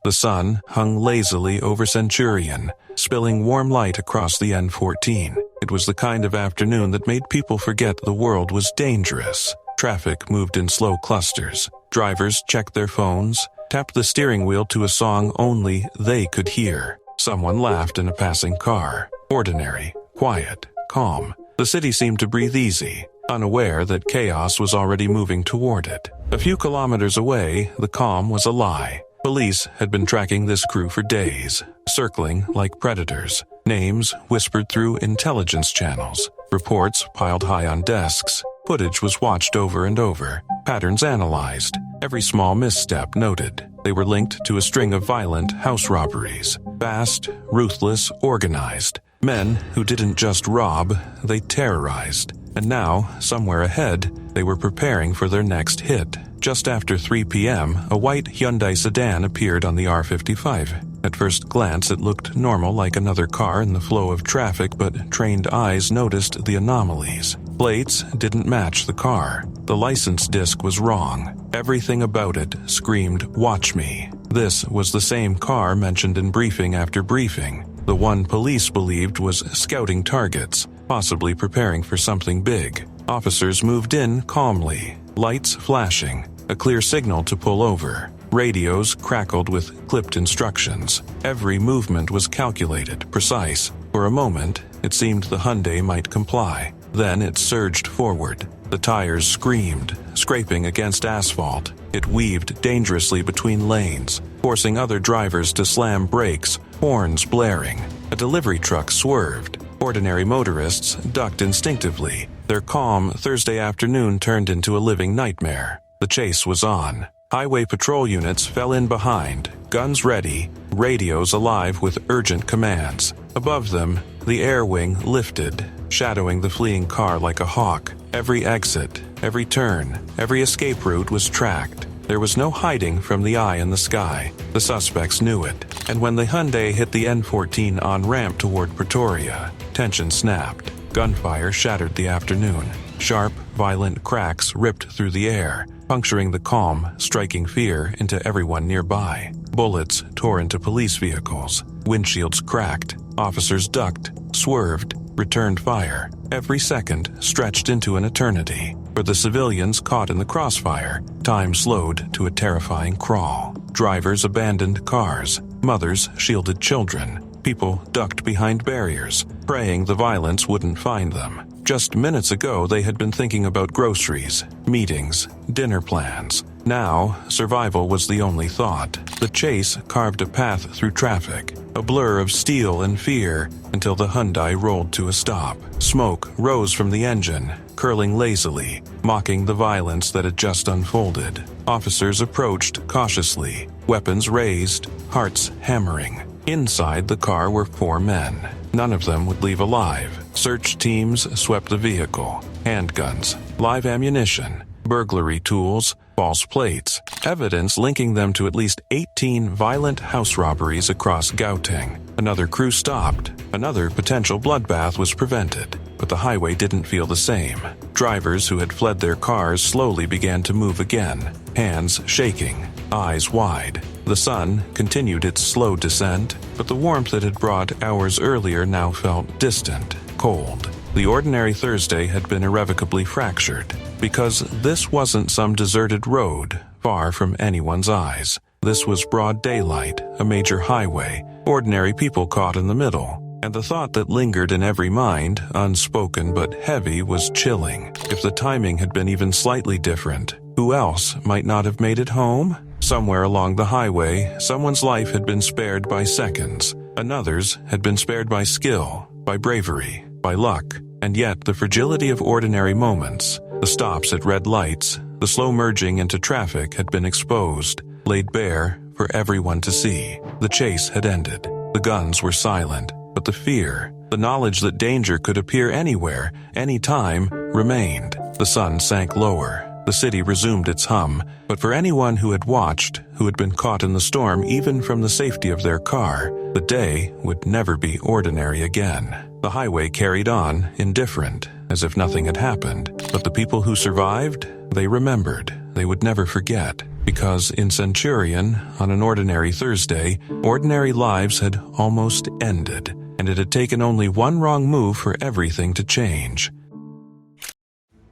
The sun hung lazily over Centurion, spilling warm light across the N14. It was the kind of afternoon that made people forget the world was dangerous. Traffic moved in slow clusters. Drivers checked their phones, tapped the steering wheel to a song only they could hear. Someone laughed in a passing car. Ordinary, quiet, calm. The city seemed to breathe easy, unaware that chaos was already moving toward it. A few kilometers away, the calm was a lie. Police had been tracking this crew for days, circling like predators. Names whispered through intelligence channels. Reports piled high on desks. Footage was watched over and over. Patterns analyzed. Every small misstep noted. They were linked to a string of violent house robberies. Fast, ruthless, organized. Men who didn't just rob, they terrorized. And now, somewhere ahead, they were preparing for their next hit. Just after 3 p.m., a white Hyundai sedan appeared on the R55. At first glance, it looked normal, like another car in the flow of traffic, but trained eyes noticed the anomalies. Plates didn't match the car. The license disc was wrong. Everything about it screamed, "Watch me." This was the same car mentioned in briefing after briefing. The one police believed was scouting targets, possibly preparing for something big. Officers moved in calmly, lights flashing, a clear signal to pull over. Radios crackled with clipped instructions. Every movement was calculated, precise. For a moment, it seemed the Hyundai might comply. Then it surged forward. The tires screamed, scraping against asphalt. It weaved dangerously between lanes, forcing other drivers to slam brakes, horns blaring. A delivery truck swerved. Ordinary motorists ducked instinctively. Their calm Thursday afternoon turned into a living nightmare. The chase was on. Highway patrol units fell in behind, guns ready, radios alive with urgent commands. Above them, the air wing lifted, shadowing the fleeing car like a hawk. Every exit, every turn, every escape route was tracked. There was no hiding from the eye in the sky. The suspects knew it. And when the Hyundai hit the N14 on-ramp toward Pretoria, tension snapped. Gunfire shattered the afternoon. Sharp, violent cracks ripped through the air, puncturing the calm, striking fear into everyone nearby. Bullets tore into police vehicles. Windshields cracked. Officers ducked, swerved, returned fire. Every second stretched into an eternity. For the civilians caught in the crossfire, time slowed to a terrifying crawl. Drivers abandoned cars. Mothers shielded children. People ducked behind barriers, praying the violence wouldn't find them. Just minutes ago, they had been thinking about groceries, meetings, dinner plans. Now, survival was the only thought. The chase carved a path through traffic, a blur of steel and fear, until the Hyundai rolled to a stop. Smoke rose from the engine, curling lazily, mocking the violence that had just unfolded. Officers approached cautiously, weapons raised, hearts hammering. Inside the car were 4 men. None of them would leave alive. Search teams swept the vehicle. Handguns, live ammunition, burglary tools, false plates, evidence linking them to at least 18 violent house robberies across Gauteng. Another crew stopped. Another potential bloodbath was prevented. But the highway didn't feel the same. Drivers who had fled their cars slowly began to move again, hands shaking, eyes wide. The sun continued its slow descent, but the warmth it had brought hours earlier now felt distant, cold. The ordinary Thursday had been irrevocably fractured, because this wasn't some deserted road, far from anyone's eyes. This was broad daylight, a major highway, ordinary people caught in the middle. And the thought that lingered in every mind, unspoken but heavy, was chilling. If the timing had been even slightly different, who else might not have made it home? Somewhere along the highway, someone's life had been spared by seconds. Another's had been spared by skill, by bravery, by luck. And yet the fragility of ordinary moments, the stops at red lights, the slow merging into traffic had been exposed, laid bare for everyone to see. The chase had ended. The guns were silent. But the fear, the knowledge that danger could appear anywhere, anytime, remained. The sun sank lower. The city resumed its hum. But for anyone who had watched, who had been caught in the storm even from the safety of their car, the day would never be ordinary again. The highway carried on, indifferent, as if nothing had happened. But the people who survived, they remembered. They would never forget. Because in Centurion, on an ordinary Thursday, ordinary lives had almost ended. And it had taken only one wrong move for everything to change.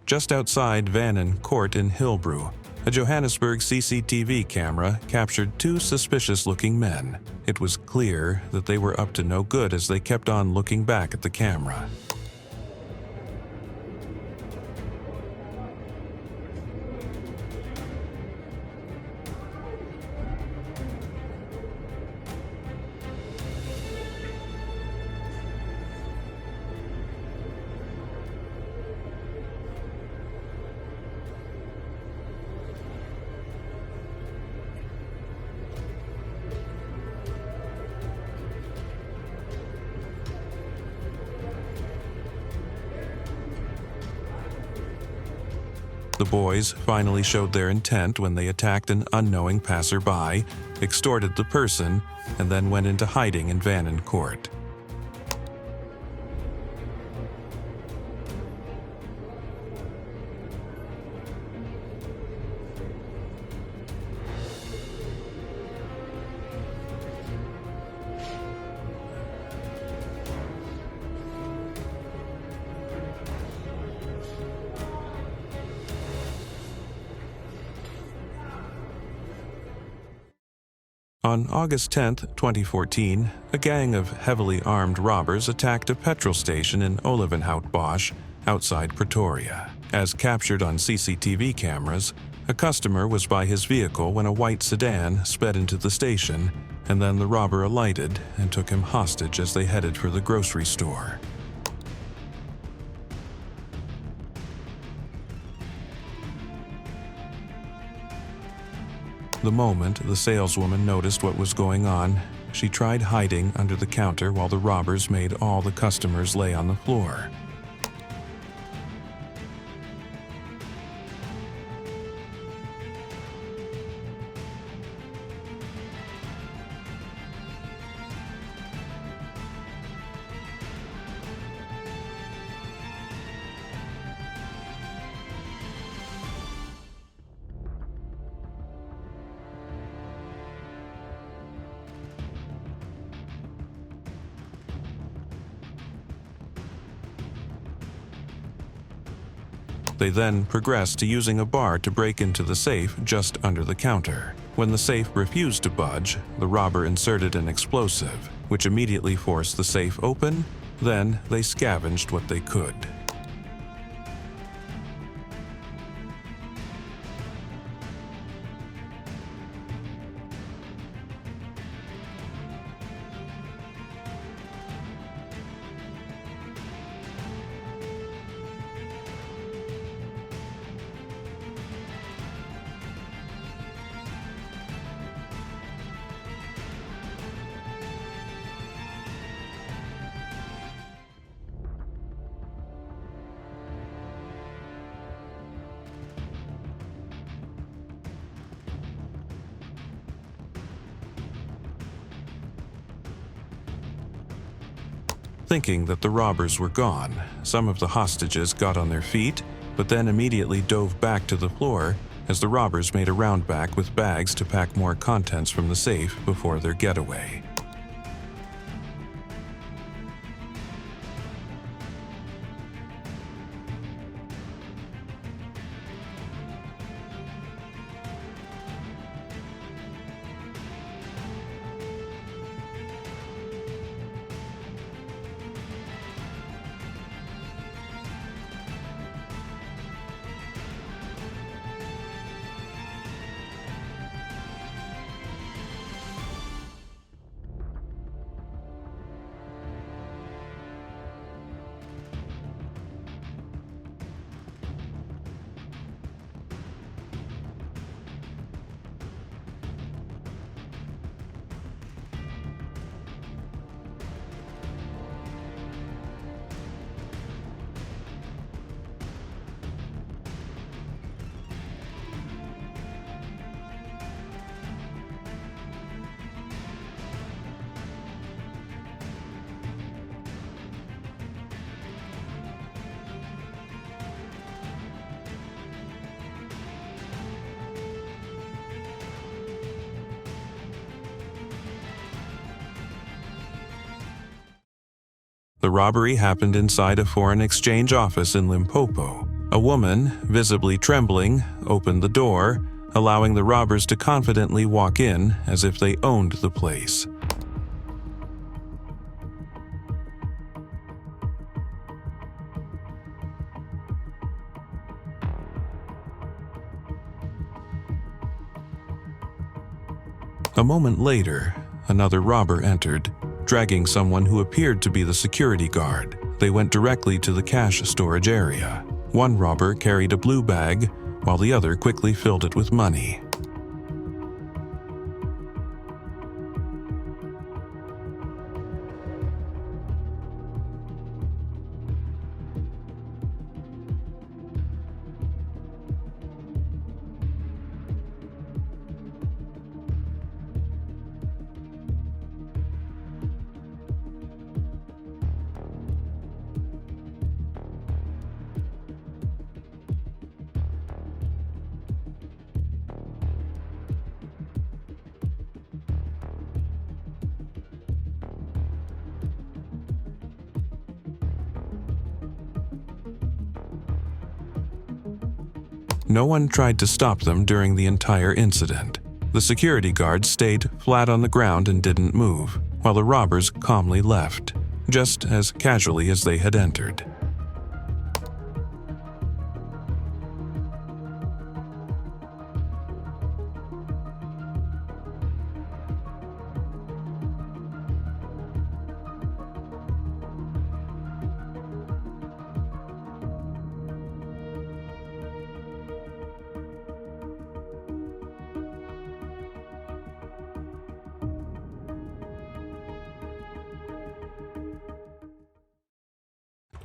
Just outside Vannon Court in Hillbrew, a Johannesburg CCTV camera captured two suspicious-looking men. It was clear that they were up to no good as they kept on looking back at the camera. The boys finally showed their intent when they attacked an unknowing passerby, extorted the person, and then went into hiding in Vannon Court. On August 10, 2014, a gang of heavily armed robbers attacked a petrol station in Olivenhout-Bosch outside Pretoria. As captured on CCTV cameras, a customer was by his vehicle when a white sedan sped into the station, and then the robber alighted and took him hostage as they headed for the grocery store. The moment the saleswoman noticed what was going on, she tried hiding under the counter while the robbers made all the customers lay on the floor. They then progressed to using a bar to break into the safe just under the counter. When the safe refused to budge, the robber inserted an explosive, which immediately forced the safe open. Then they scavenged what they could. Thinking that the robbers were gone, some of the hostages got on their feet, but then immediately dove back to the floor as the robbers made a round back with bags to pack more contents from the safe before their getaway. The robbery happened inside a foreign exchange office in Limpopo. A woman, visibly trembling, opened the door, allowing the robbers to confidently walk in as if they owned the place. A moment later, another robber entered, dragging someone who appeared to be the security guard. They went directly to the cash storage area. One robber carried a blue bag, while the other quickly filled it with money. No one tried to stop them during the entire incident. The security guards stayed flat on the ground and didn't move, while the robbers calmly left, just as casually as they had entered.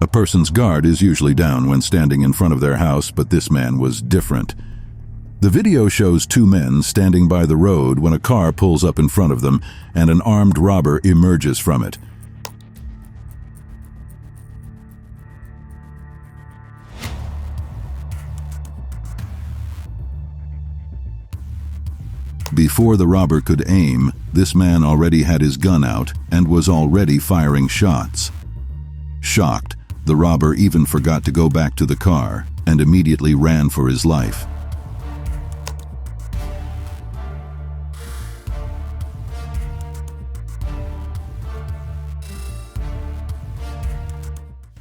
A person's guard is usually down when standing in front of their house, but this man was different. The video shows two men standing by the road when a car pulls up in front of them and an armed robber emerges from it. Before the robber could aim, this man already had his gun out and was already firing shots. Shocked, the robber even forgot to go back to the car and immediately ran for his life.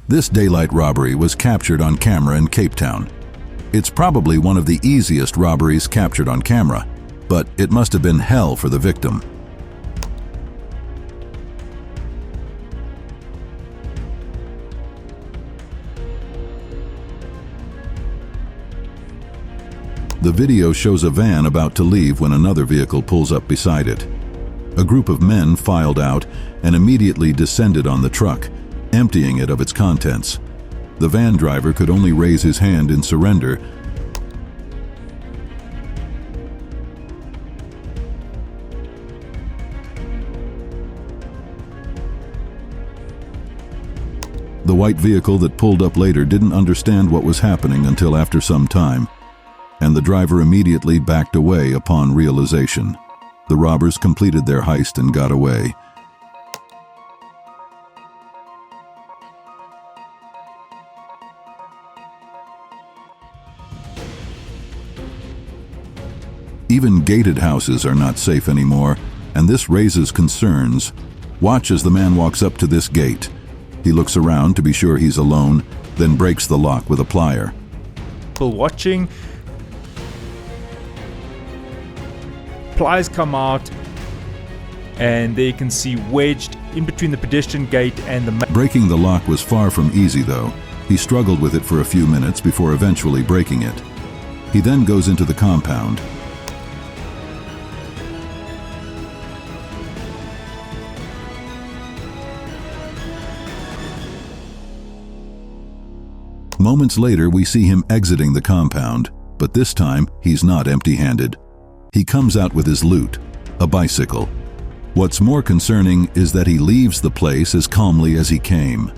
This daylight robbery was captured on camera in Cape Town. It's probably one of the easiest robberies captured on camera, but it must have been hell for the victim. The video shows a van about to leave when another vehicle pulls up beside it. A group of men filed out and immediately descended on the truck, emptying it of its contents. The van driver could only raise his hand in surrender. The white vehicle that pulled up later didn't understand what was happening until after some time, and the driver immediately backed away upon realization. The robbers completed their heist and got away. Even gated houses are not safe anymore, and this raises concerns. Watch as the man walks up to this gate. He looks around to be sure he's alone, then breaks the lock with a plier. People watching. Pliers come out, and there you can see wedged in between the pedestrian gate and the... Breaking the lock was far from easy, though. He struggled with it for a few minutes before eventually breaking it. He then goes into the compound. Moments later, we see him exiting the compound, but this time he's not empty-handed. He comes out with his loot, a bicycle. What's more concerning is that he leaves the place as calmly as he came.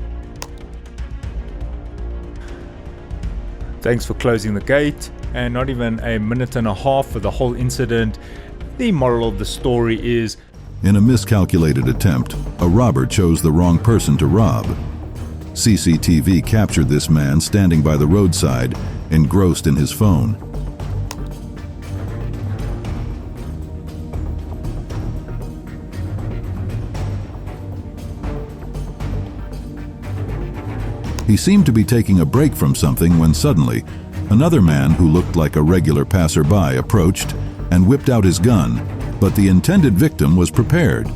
Thanks for closing the gate, and not even a minute and a half for the whole incident. The moral of the story is, in a miscalculated attempt, a robber chose the wrong person to rob. CCTV captured this man standing by the roadside, engrossed in his phone. He seemed to be taking a break from something when suddenly, another man who looked like a regular passerby approached and whipped out his gun, but the intended victim was prepared.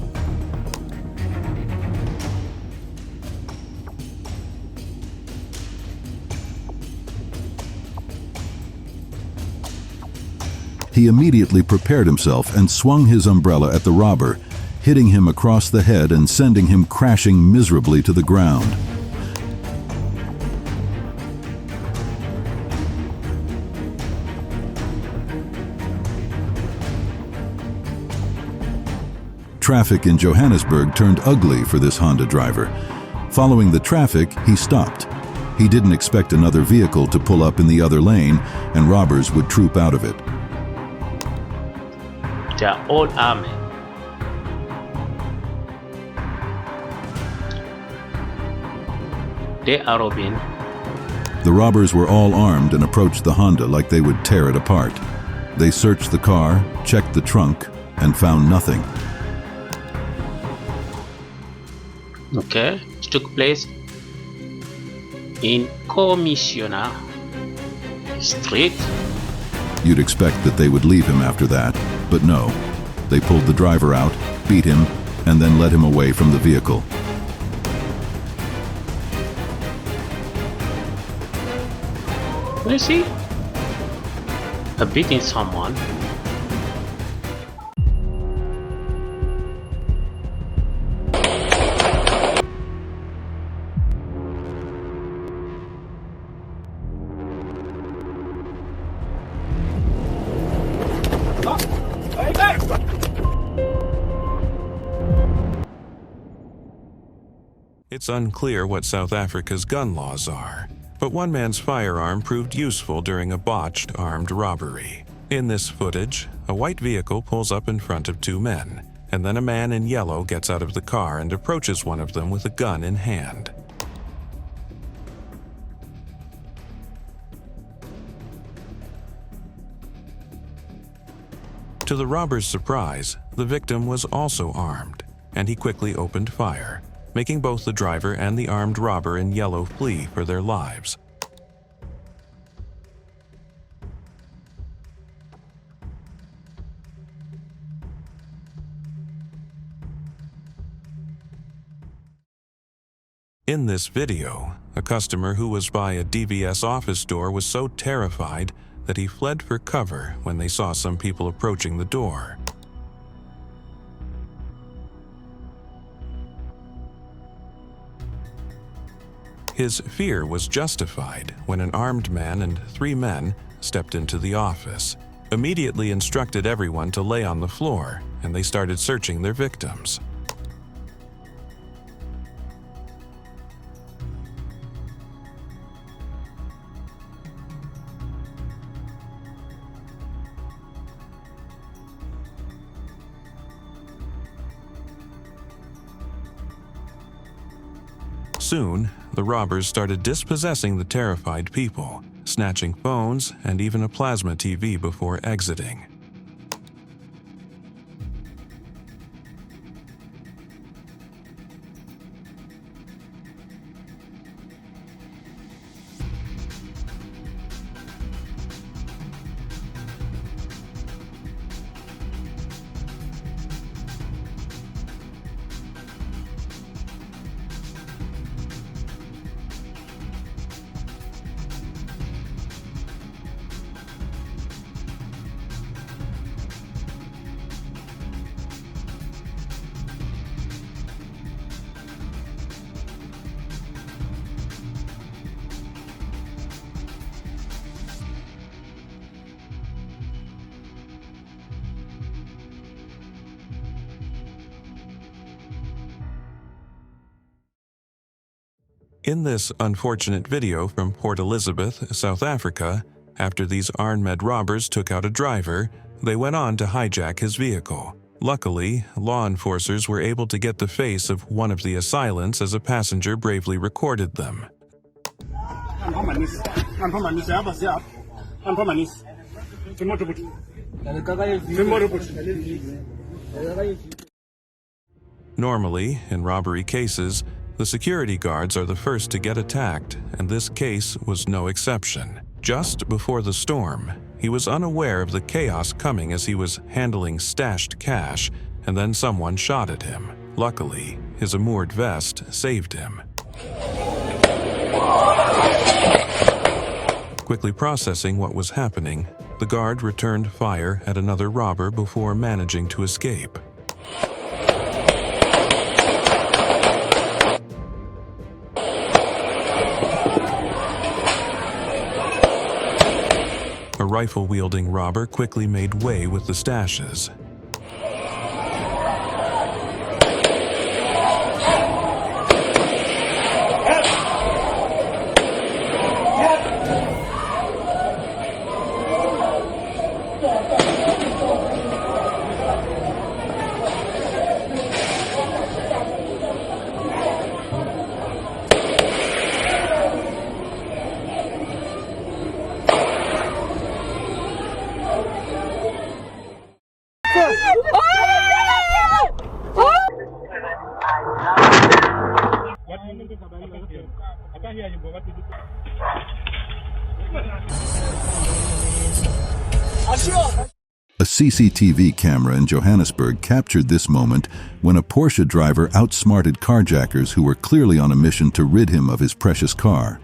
He immediately prepared himself and swung his umbrella at the robber, hitting him across the head and sending him crashing miserably to the ground. Traffic in Johannesburg turned ugly for this Honda driver. Following the traffic, he stopped. He didn't expect another vehicle to pull up in the other lane and robbers would troop out of it. They are all armed. They are robbing. The robbers were all armed and approached the Honda like they would tear it apart. They searched the car, checked the trunk, and found nothing. Okay, it took place in Commissioner Street. You'd expect that they would leave him after that, but no. They pulled the driver out, beat him, and then led him away from the vehicle. You see? Beating someone. It's unclear what South Africa's gun laws are, but one man's firearm proved useful during a botched armed robbery. In this footage, a white vehicle pulls up in front of two men, and then a man in yellow gets out of the car and approaches one of them with a gun in hand. To the robber's surprise, the victim was also armed, and he quickly opened fire, making both the driver and the armed robber in yellow flee for their lives. In this video, a customer who was by a DVS office door was so terrified that he fled for cover when they saw some people approaching the door. His fear was justified when an armed man and 3 men stepped into the office, immediately instructed everyone to lay on the floor, and they started searching their victims. Soon, the robbers started dispossessing the terrified people, snatching phones and even a plasma TV before exiting. In this unfortunate video from Port Elizabeth, South Africa, after these armed robbers took out a driver, they went on to hijack his vehicle. Luckily, law enforcers were able to get the face of one of the assailants as a passenger bravely recorded them. Normally, in robbery cases, the security guards are the first to get attacked, and this case was no exception. Just before the storm, he was unaware of the chaos coming as he was handling stashed cash, and then someone shot at him. Luckily, his armored vest saved him. Quickly processing what was happening, the guard returned fire at another robber before managing to escape. A rifle-wielding robber quickly made way with the stashes. A CCTV camera in Johannesburg captured this moment when a Porsche driver outsmarted carjackers who were clearly on a mission to rid him of his precious car.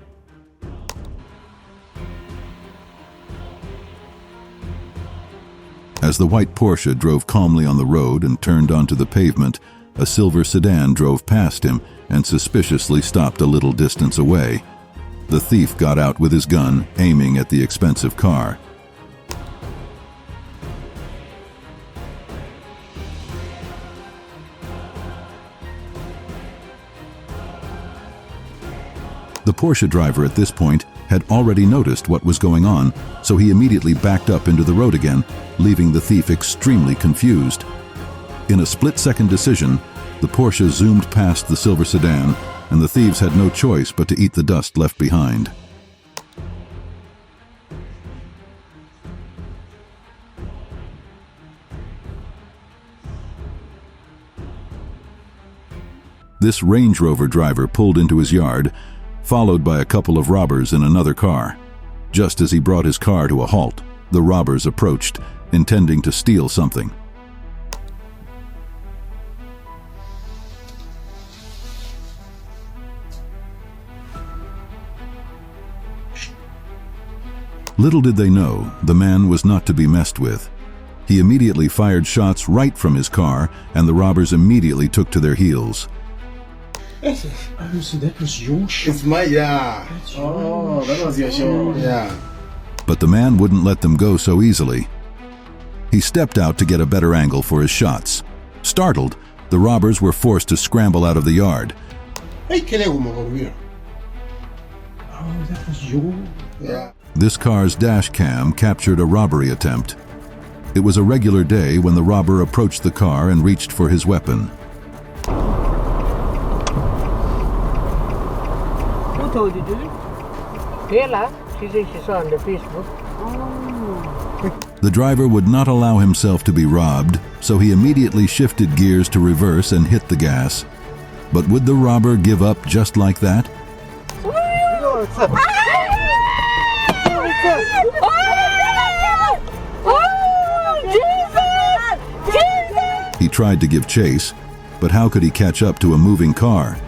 As the white Porsche drove calmly on the road and turned onto the pavement, a silver sedan drove past him and suspiciously stopped a little distance away. The thief got out with his gun, aiming at the expensive car. The Porsche driver at this point had already noticed what was going on, so he immediately backed up into the road again, leaving the thief extremely confused. In a split-second decision, the Porsche zoomed past the silver sedan, and the thieves had no choice but to eat the dust left behind. This Range Rover driver pulled into his yard, followed by a couple of robbers in another car. Just as he brought his car to a halt, the robbers approached, intending to steal something. Little did they know, the man was not to be messed with. He immediately fired shots right from his car, and the robbers immediately took to their heels. So that was your shot? It's my, yeah. Oh, that was your shot. Yeah. But the man wouldn't let them go so easily. He stepped out to get a better angle for his shots. Startled, the robbers were forced to scramble out of the yard. Hey, oh, that was your... Yeah. This car's dash cam captured a robbery attempt. It was a regular day when the robber approached the car and reached for his weapon. Who told you to do it? Taylor. She said she saw on the Facebook. Oh. The driver would not allow himself to be robbed, so he immediately shifted gears to reverse and hit the gas. But would the robber give up just like that? He tried to give chase, but how could he catch up to a moving car?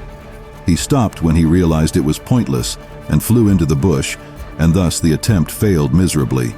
He stopped when he realized it was pointless and flew into the bush, and thus the attempt failed miserably.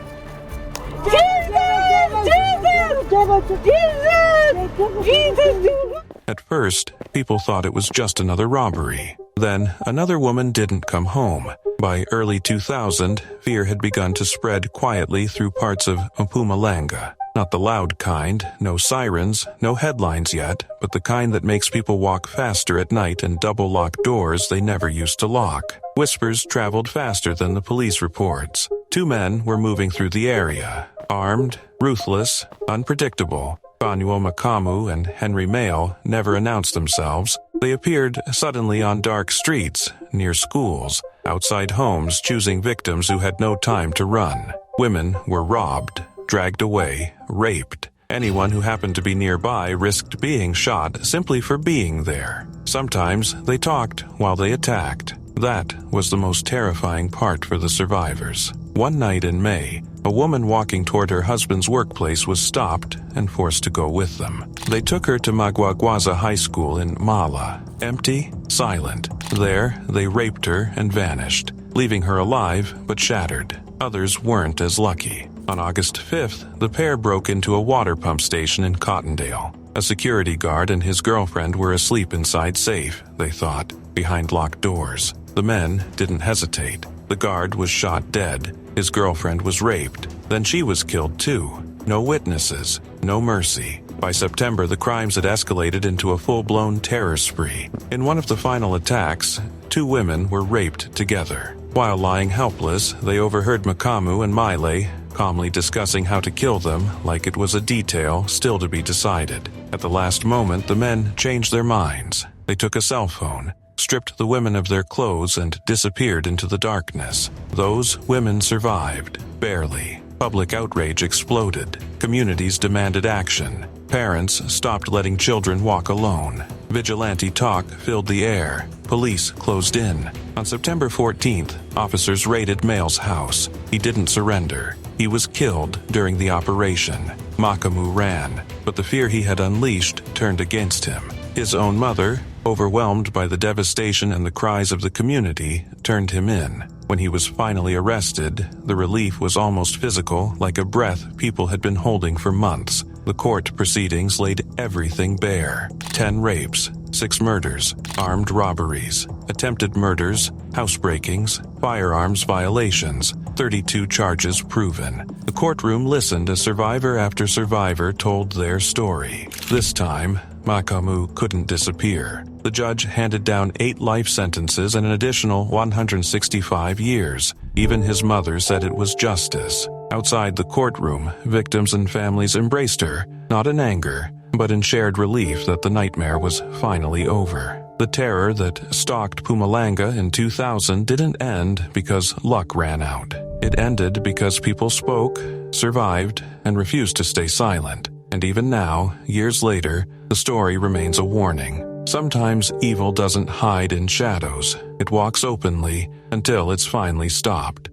At first, people thought it was just another robbery. Then, another woman didn't come home. By early 2000, fear had begun to spread quietly through parts of Mpumalanga. Not the loud kind, no sirens, no headlines yet, but the kind that makes people walk faster at night and double-lock doors they never used to lock. Whispers traveled faster than the police reports. 2 men were moving through the area, armed, ruthless, unpredictable. Banuo Makamu and Henry Mail never announced themselves. They appeared suddenly on dark streets, near schools, outside homes, choosing victims who had no time to run. Women were robbed, dragged away, raped. Anyone who happened to be nearby risked being shot simply for being there. Sometimes they talked while they attacked. That was the most terrifying part for the survivors. One night in May, a woman walking toward her husband's workplace was stopped and forced to go with them. They took her to Magwagwaza High School in Mala. Empty, silent. There, they raped her and vanished, leaving her alive but shattered. Others weren't as lucky. On August 5th, the pair broke into a water pump station in Cottondale. A security guard and his girlfriend were asleep inside safe, they thought, behind locked doors. The men didn't hesitate. The guard was shot dead. His girlfriend was raped. Then she was killed too. No witnesses, no mercy. By September, the crimes had escalated into a full-blown terror spree. In one of the final attacks, 2 women were raped together. While lying helpless, they overheard Makamu and Maile calmly discussing how to kill them like it was a detail still to be decided. At the last moment, the men changed their minds. They took a cell phone, stripped the women of their clothes, and disappeared into the darkness. Those women survived, barely. Public outrage exploded. Communities demanded action. Parents stopped letting children walk alone. Vigilante talk filled the air. Police closed in. On September 14th, officers raided Mail's house. He didn't surrender. He was killed during the operation. Makamu ran, but the fear he had unleashed turned against him. His own mother, overwhelmed by the devastation and the cries of the community, turned him in. When he was finally arrested, the relief was almost physical, like a breath people had been holding for months. The court proceedings laid everything bare. 10 rapes, 6 murders, armed robberies, attempted murders, housebreakings, firearms violations, 32 charges proven. The courtroom listened as survivor after survivor told their story. This time, Makamu couldn't disappear. The judge handed down 8 life sentences and an additional 165 years. Even his mother said it was justice. Outside the courtroom, victims and families embraced her, not in anger, but in shared relief that the nightmare was finally over. The terror that stalked Mpumalanga in 2000 didn't end because luck ran out. It ended because people spoke, survived, and refused to stay silent. And even now, years later, the story remains a warning. Sometimes evil doesn't hide in shadows. It walks openly until it's finally stopped.